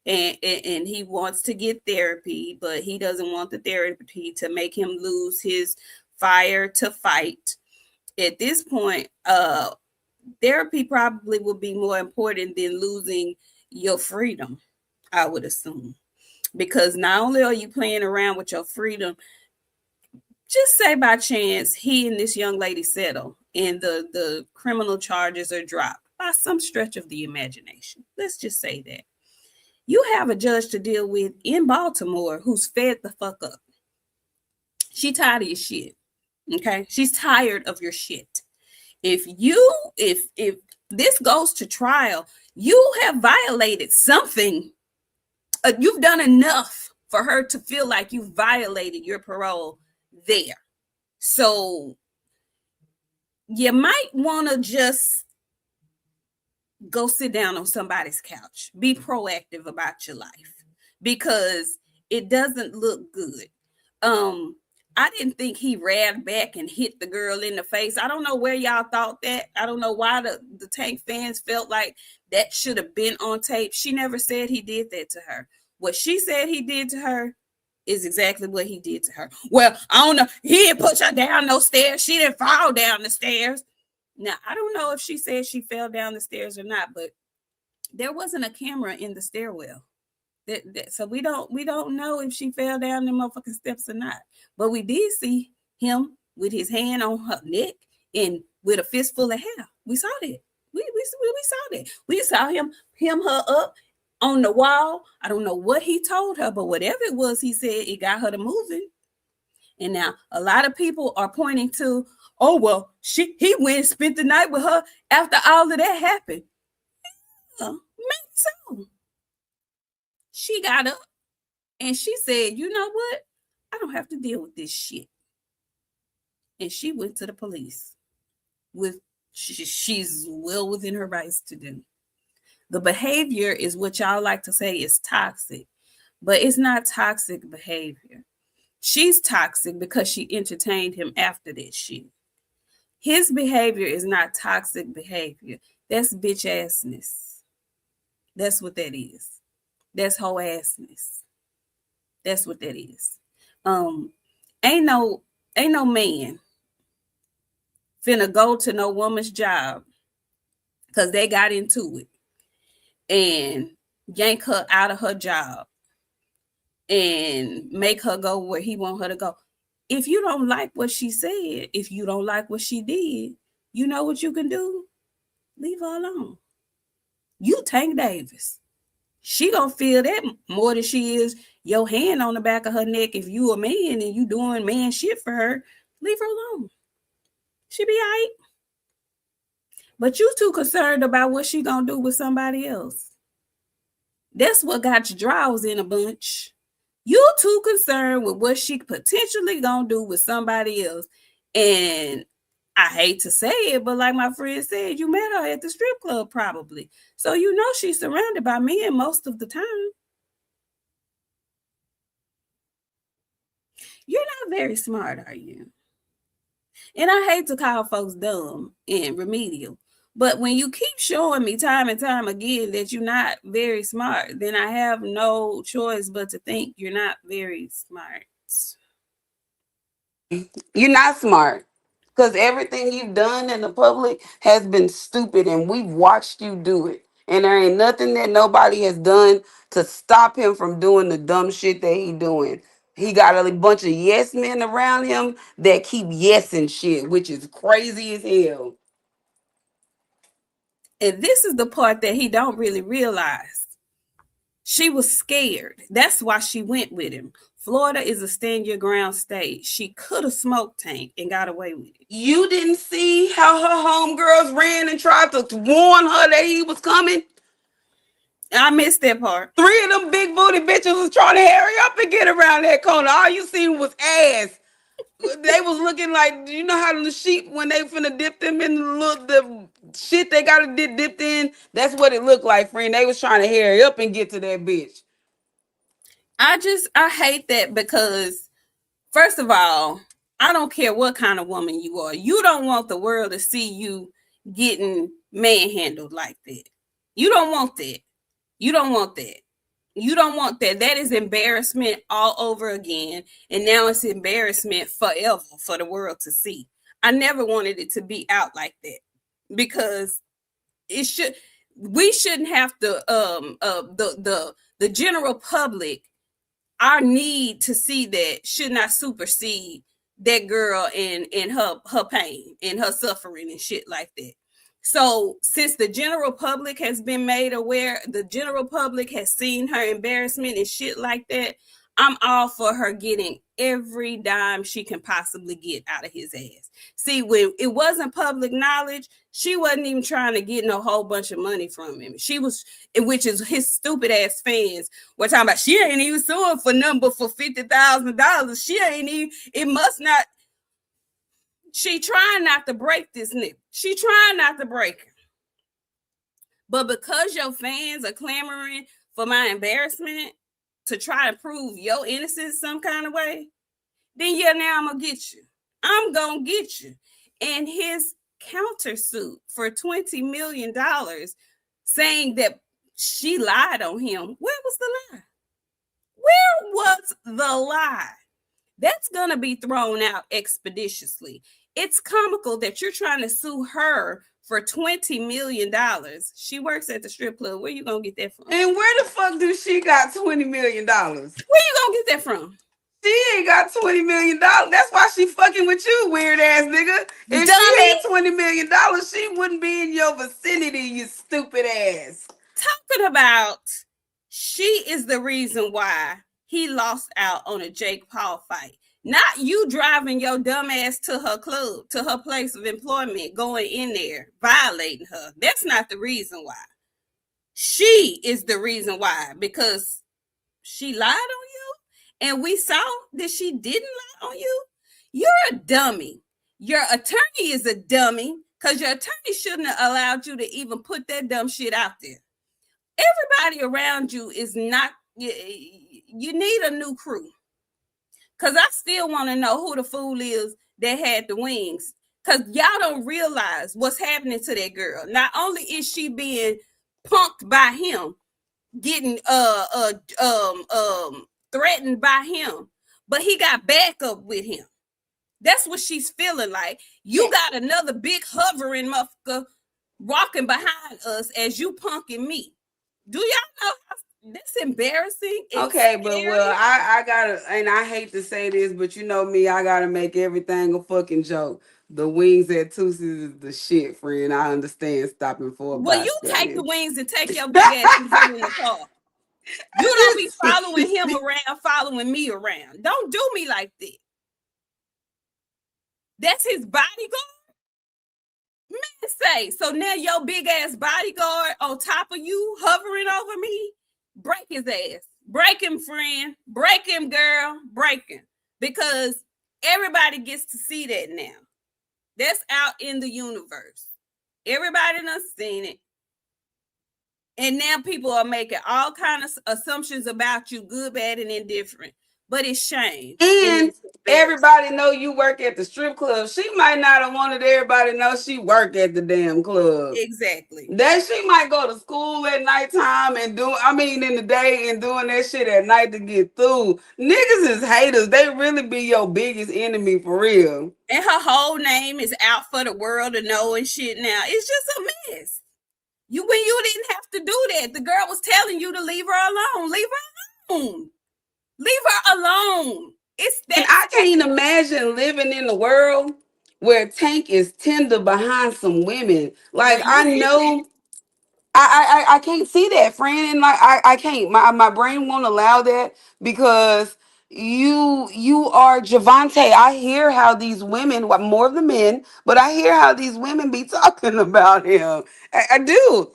Speaker 2: and he wants to get therapy, but he doesn't want the therapy to make him lose his fire to fight. At this point, therapy probably would be more important than losing your freedom, I would assume. Because not only are you playing around with your freedom, just say by chance he and this young lady settle and the criminal charges are dropped by some stretch of the imagination. Let's just say that. You have a judge to deal with in Baltimore who's fed the fuck up. She tired of your shit. Okay? She's tired of your shit. If this goes to trial, you have violated something. You've done enough for her to feel like you violated your parole there. So you might want to just go sit down on somebody's couch. Be proactive about your life because it doesn't look good. I didn't think he ran back and hit the girl in the face. I don't know where y'all thought that. I don't know why the Tank fans felt like that should have been on tape. She never said he did that to her. What she said he did to her is exactly what he did to her. Well, I don't know. He didn't push her down no stairs. She didn't fall down the stairs. Now, I don't know if she said she fell down the stairs or not, but there wasn't a camera in the stairwell. So we don't know if she fell down the motherfucking steps or not. But we did see him with his hand on her neck and with a fistful of hair. We saw that. We saw that. We saw him her up on the wall. I don't know what he told her, but whatever it was, he said it got her to moving. And now a lot of people are pointing to, oh well, he went and spent the night with her after all of that happened. Maybe so. She got up and she said, you know what? I don't have to deal with this shit. And she went to the police with she's well within her rights to do. The behavior is what y'all like to say is toxic, but it's not toxic behavior. She's toxic because she entertained him after that shit. His behavior is not toxic behavior. That's bitch assness. That's what that is. That's hoe assness. That's what that is. Ain't no man finna go to no woman's job because they got into it and yank her out of her job and make her go where he want her to go. If you don't like what she said, if you don't like what she did, you know what you can do? Leave her alone. You Tank Davis. She gonna feel that more than she is your hand on the back of her neck. If you a man and you doing man shit for her, leave her alone. She be all right. But you too concerned about what she gonna do with somebody else. That's what got your drawers in a bunch. You too concerned with what she potentially gonna do with somebody else. And I hate to say it, but like my friend said, you met her at the strip club probably. So you know she's surrounded by men most of the time. You're not very smart, are you? And I hate to call folks dumb and remedial, but when you keep showing me time and time again that you're not very smart, then I have no choice but to think you're not very smart.
Speaker 3: You're not smart. Because everything you've done in the public has been stupid and we've watched you do it. And there ain't nothing that nobody has done to stop him from doing the dumb shit that he doing. He got a bunch of yes men around him that keep yesing shit, which is crazy as hell.
Speaker 2: And this is the part that he don't really realize. She was scared. That's why she went with him. Florida is a stand your ground state. She could have smoked Tank and got away with it.
Speaker 3: You didn't see how her homegirls ran and tried to warn her that he was coming?
Speaker 2: I missed that part.
Speaker 3: 3 of them big booty bitches was trying to hurry up and get around that corner. All you seen was ass. They was looking like, you know how the sheep, when they finna dip them in the shit they gotta get dipped in? That's what it looked like, friend. They was trying to hurry up and get to that bitch.
Speaker 2: I hate that because, first of all, I don't care what kind of woman you are. You don't want the world to see you getting manhandled like that. You don't want that. You don't want that. You don't want that. That is embarrassment all over again. And now it's embarrassment forever for the world to see. I never wanted it to be out like that because we shouldn't have to the general public, our need to see that should not supersede that girl and her pain and her suffering and shit like that. So since the general public has been made aware, the general public has seen her embarrassment and shit like that, I'm all for her getting every dime she can possibly get out of his ass. See, when it wasn't public knowledge, she wasn't even trying to get no whole bunch of money from him. She was, which is his stupid ass fans were talking about, she ain't even suing for number for $50,000. She ain't even, it must not. She trying not to break this nigga. She trying not to break him. But because your fans are clamoring for my embarrassment to try to prove your innocence some kind of way, then yeah, now I'm going to get you. I'm going to get you. And his countersuit for $20 million saying that she lied on him, where was the lie? Where was the lie? That's going to be thrown out expeditiously. It's comical that you're trying to sue her for $20 million. She works at the strip club. Where you going to get that from?
Speaker 3: And where the fuck do she got $20 million? Where you
Speaker 2: going to get that from?
Speaker 3: She ain't got $20 million. That's why she fucking with you, weird ass nigga. If she had $20 million, she wouldn't be in your vicinity, you stupid ass.
Speaker 2: Talking about, she is the reason why he lost out on a Jake Paul fight. Not you driving your dumb ass to her club, to her place of employment, going in there, violating her. That's not the reason why. She is the reason why, because she lied on you, and we saw that she didn't lie on you. You're a dummy. Your attorney is a dummy, because your attorney shouldn't have allowed you to even put that dumb shit out there. Everybody around you is not, you need a new crew. Because I still want to know who the fool is that had the wings. Because y'all don't realize what's happening to that girl. Not only is she being punked by him, getting threatened by him, but he got backup with him. That's what she's feeling like. You got another big hovering motherfucker walking behind us as you punking me. Do y'all know? That's embarrassing. It's
Speaker 3: Okay, but well,
Speaker 2: scary.
Speaker 3: I gotta, and I hate to say this, but you know me, I gotta make everything a fucking joke. The wings at Tussies is the shit, friend. I understand stopping for a
Speaker 2: Well, you take the
Speaker 3: bystander.
Speaker 2: wings and take your big ass and get in the car. You don't be following him around, following me around. Don't do me like that. That's his bodyguard. Man, say so now your big ass bodyguard on top of you, hovering over me. Break his ass. Break him, friend. Break him, girl. Break him. Because everybody gets to see that now. That's out in the universe. Everybody done seen it. And now people are making all kinds of assumptions about you, good, bad, and indifferent. But it's shame. And
Speaker 3: And
Speaker 2: it's embarrassing.
Speaker 3: everybody know you work at the strip club. She might not have wanted everybody to know she work at the damn club.
Speaker 2: Exactly.
Speaker 3: That she might go to school at nighttime and in the day and doing that shit at night to get through. Niggas is haters. They really be your biggest enemy for real.
Speaker 2: And her whole name is out for the world to know and shit now. It's just a mess. When you didn't have to do that. The girl was telling you to leave her alone. Leave her alone. Leave her alone. It's
Speaker 3: And
Speaker 2: that
Speaker 3: I can't
Speaker 2: simple.
Speaker 3: imagine living in a world where Tank is tender behind some women.
Speaker 2: Girl,
Speaker 3: Like
Speaker 2: you
Speaker 3: I
Speaker 2: get that.
Speaker 3: know I can't see that, friend. And like I can't. My brain won't allow that because you are Javante. I hear how these women, well, more of the men, but I hear how these women be talking about him. I do.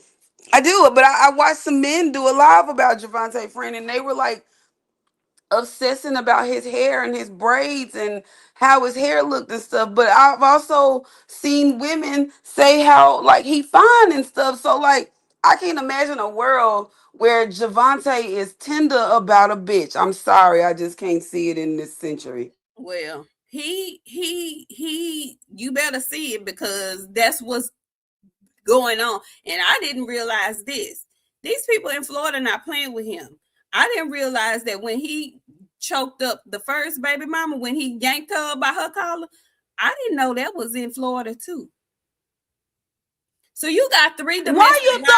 Speaker 3: I do. But I watched some men do a live about Javante, friend, and they were like obsessing about his hair and his braids and how his hair looked and stuff. But I've also seen women say how like he fine and stuff. So like I can't imagine a world where Javante is tender about a bitch. I'm sorry, I just can't see it in this century.
Speaker 2: Well, you better see it because that's what's going on. And I didn't realize this. These people in Florida not playing with him. I didn't realize that when he choked up the first baby mama, when he yanked her by her collar, I didn't know that was in Florida too. So you got three domestic violence.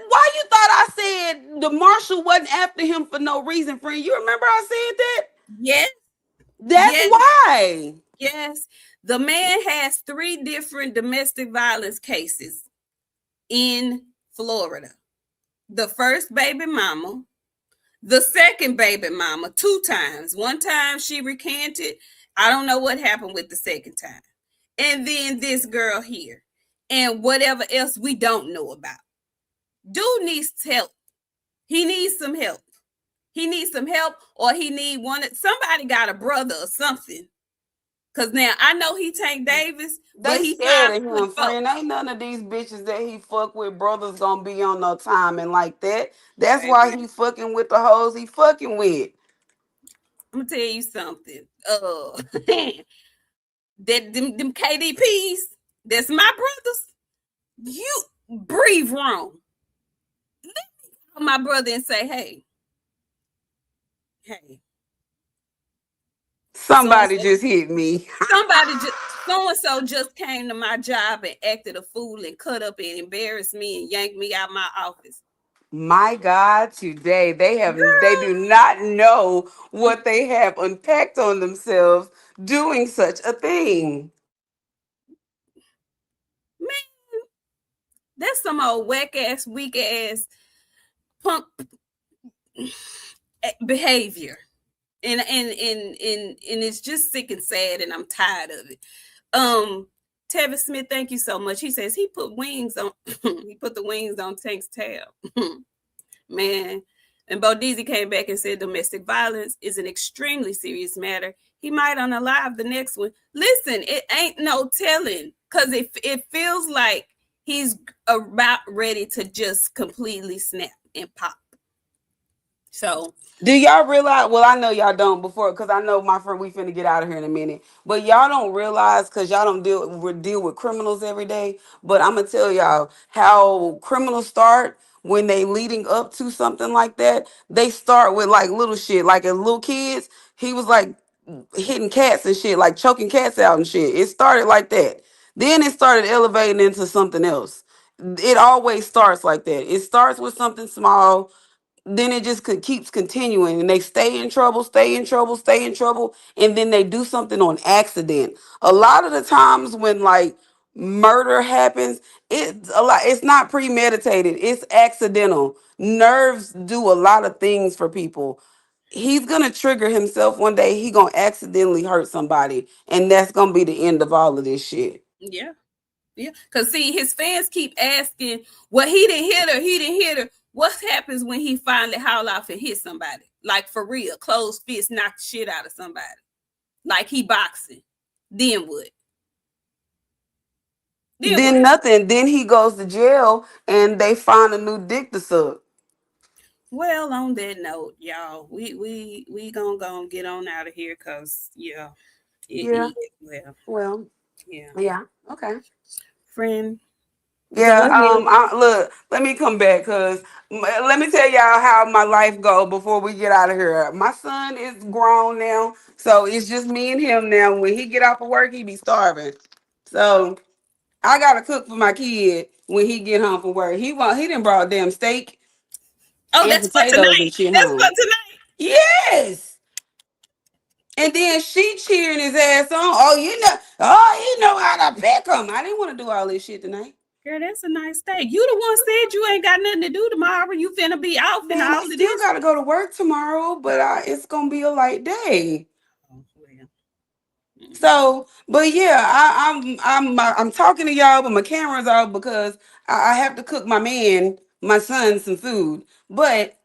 Speaker 3: Why you thought I said the marshal wasn't after him for no reason, friend? You remember I said that?
Speaker 2: Yes,
Speaker 3: That's
Speaker 2: yes,
Speaker 3: why.
Speaker 2: yes. The man has three different domestic violence cases in Florida. The first baby mama, the second baby mama, two times. One time she recanted. I don't know what happened with the second time. And then this girl here. And whatever else we don't know about. Dude needs help. He needs some help. He needs some help, or he need one. Somebody got a brother or something. Cause now I know he Tank Davis, but
Speaker 3: They
Speaker 2: he
Speaker 3: scared of
Speaker 2: 5'4".
Speaker 3: him, friend. Ain't none of these bitches that he fuck with brothers gonna be on no timing like that. That's why
Speaker 2: Baby,
Speaker 3: he fucking with the hoes he fucking with.
Speaker 2: I'm gonna tell you something. That them KDPs, that's my brothers. You breathe wrong. Let me call my brother and say, hey, so and
Speaker 3: Somebody
Speaker 2: so,
Speaker 3: just hit me.
Speaker 2: somebody just so and so just came to my job and acted a fool and cut up and embarrassed me and yanked me out my office.
Speaker 3: My God, today they
Speaker 2: Girl,
Speaker 3: do not know what they have unpacked on themselves doing such a thing.
Speaker 2: man, that's some old whack ass, weak ass punk behavior. And it's just sick and sad, and I'm tired of it. Tevin Smith, thank you so much. He says he put wings on he put the wings on Tank's tail. Man. And Bodizi came back and said domestic violence is an extremely serious matter. He might unalive the next one. Listen, it ain't no telling because it feels like he's about ready to just completely snap and pop. So
Speaker 3: Do y'all realize? Well, I know y'all don't before, because I know my friend. We finna get out of here in a minute, but y'all don't realize because y'all don't deal with criminals every day. But I'm gonna tell y'all how criminals start when they leading up to something like that. They start with like little shit, like as little kids. He was like hitting cats and shit, like choking cats out and shit. It started like that. Then it started elevating into something else. It always starts like that. It starts with something small. then it just keeps continuing, and they stay in trouble, stay in trouble, stay in trouble, and then they do something on accident. A lot of the times when like murder happens, it's not premeditated, it's accidental. Nerves do a lot of things for people. He's gonna trigger himself one day, he gonna accidentally hurt somebody, and that's gonna be the end of all of this shit.
Speaker 2: Yeah. Yeah. Because see, his fans keep asking, well, he didn't hit her. He didn't hit her. What happens when he finally howl off and hit somebody? Like for real, closed fist, knock the shit out of somebody. Like he boxing. Then what? Then
Speaker 3: Then
Speaker 2: what?
Speaker 3: nothing, then he goes to jail and they find a new dick to suck.
Speaker 2: Well, on that note, y'all, we gonna go and get on out of here because yeah,
Speaker 3: Yeah,
Speaker 2: well,
Speaker 3: well,
Speaker 2: yeah.
Speaker 3: yeah, okay.
Speaker 2: Friend, go
Speaker 3: Yeah,
Speaker 2: ahead.
Speaker 3: look, let me come back because let me tell y'all how my life go before we get out of here. My son is grown now, so it's just me and him now. When he get off of work, he be starving. So I gotta cook for my kid when he get home from work. He done brought damn steak
Speaker 2: Oh,
Speaker 3: and
Speaker 2: that's for
Speaker 3: potatoes and
Speaker 2: tonight.
Speaker 3: shit
Speaker 2: That's for
Speaker 3: home.
Speaker 2: tonight.
Speaker 3: Yes. And then she cheering his ass on. Oh, you know how to pick him. I didn't want to do all this shit tonight.
Speaker 2: Girl, that's a nice steak. You the one said you ain't got nothing to do tomorrow. You finna be off and
Speaker 3: Man, I
Speaker 2: all of
Speaker 3: still
Speaker 2: this.
Speaker 3: gotta go to work tomorrow, but it's gonna be a light day.
Speaker 2: Oh, well.
Speaker 3: So, but yeah, I'm talking to y'all, but my camera's off because I have to cook my son, some food. But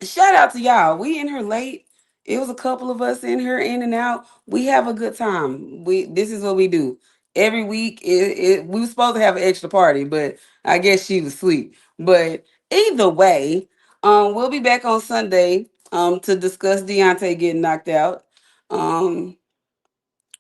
Speaker 3: shout out to y'all. We in here late. It was a couple of us in here, in and out. We have a good time. This is what we do every week. We were supposed to have an extra party, but I guess she was asleep. But either way, we'll be back on Sunday to discuss Deontay getting knocked out. Um,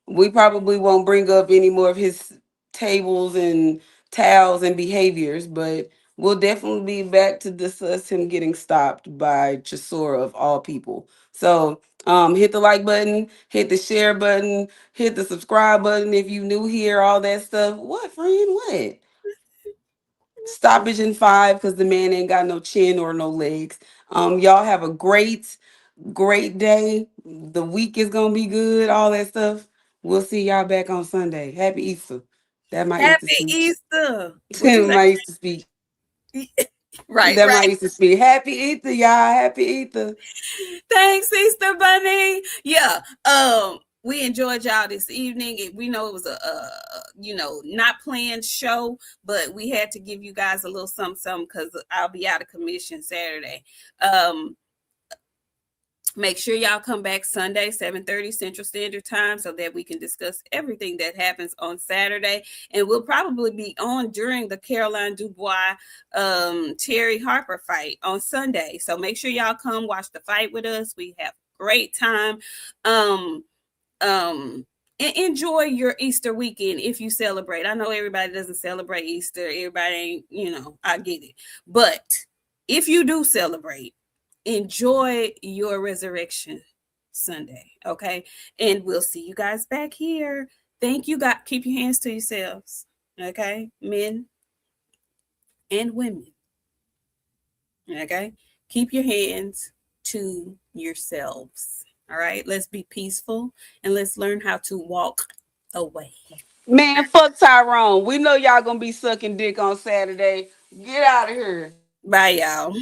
Speaker 3: we probably won't bring up any more of his tables and towels and behaviors, but we'll definitely be back to discuss him getting stopped by Chisora of all people. So hit the like button, hit the share button, hit the subscribe button if you new here, all that stuff. What, friend? What? Stoppage in 5 because the man ain't got no chin or no legs. Y'all have a great day. The week is gonna be good, all that stuff. We'll see y'all back on Sunday. Happy Easter. That my Easter
Speaker 2: Happy
Speaker 3: speech.
Speaker 2: Easter. What you
Speaker 3: My Easter speech.
Speaker 2: say? Right,
Speaker 3: That my
Speaker 2: right.
Speaker 3: Easter speech. Happy Easter, y'all. Happy Easter.
Speaker 2: Thanks, Easter Bunny. Yeah. We enjoyed y'all this evening. We know it was a not planned show, but we had to give you guys a little something because I'll be out of commission Saturday. Make sure y'all come back Sunday, 7:30 Central Standard Time, so that we can discuss everything that happens on Saturday. And we'll probably be on during the Caroline Dubois Terry Harper fight on Sunday. So make sure y'all come watch the fight with us. We have a great time. Um, and enjoy your Easter weekend if you celebrate. I know everybody doesn't celebrate Easter. Everybody ain't, I get it. But if you do celebrate, enjoy your resurrection Sunday, okay? And we'll see you guys back here. Thank you, God. Keep your hands to yourselves, okay? Men and women, okay? Keep your hands to yourselves, all right? Let's be peaceful and let's learn how to walk away.
Speaker 3: Man, fuck Tyrone. We know y'all gonna be sucking dick on Saturday. Get out of here.
Speaker 2: Bye, y'all.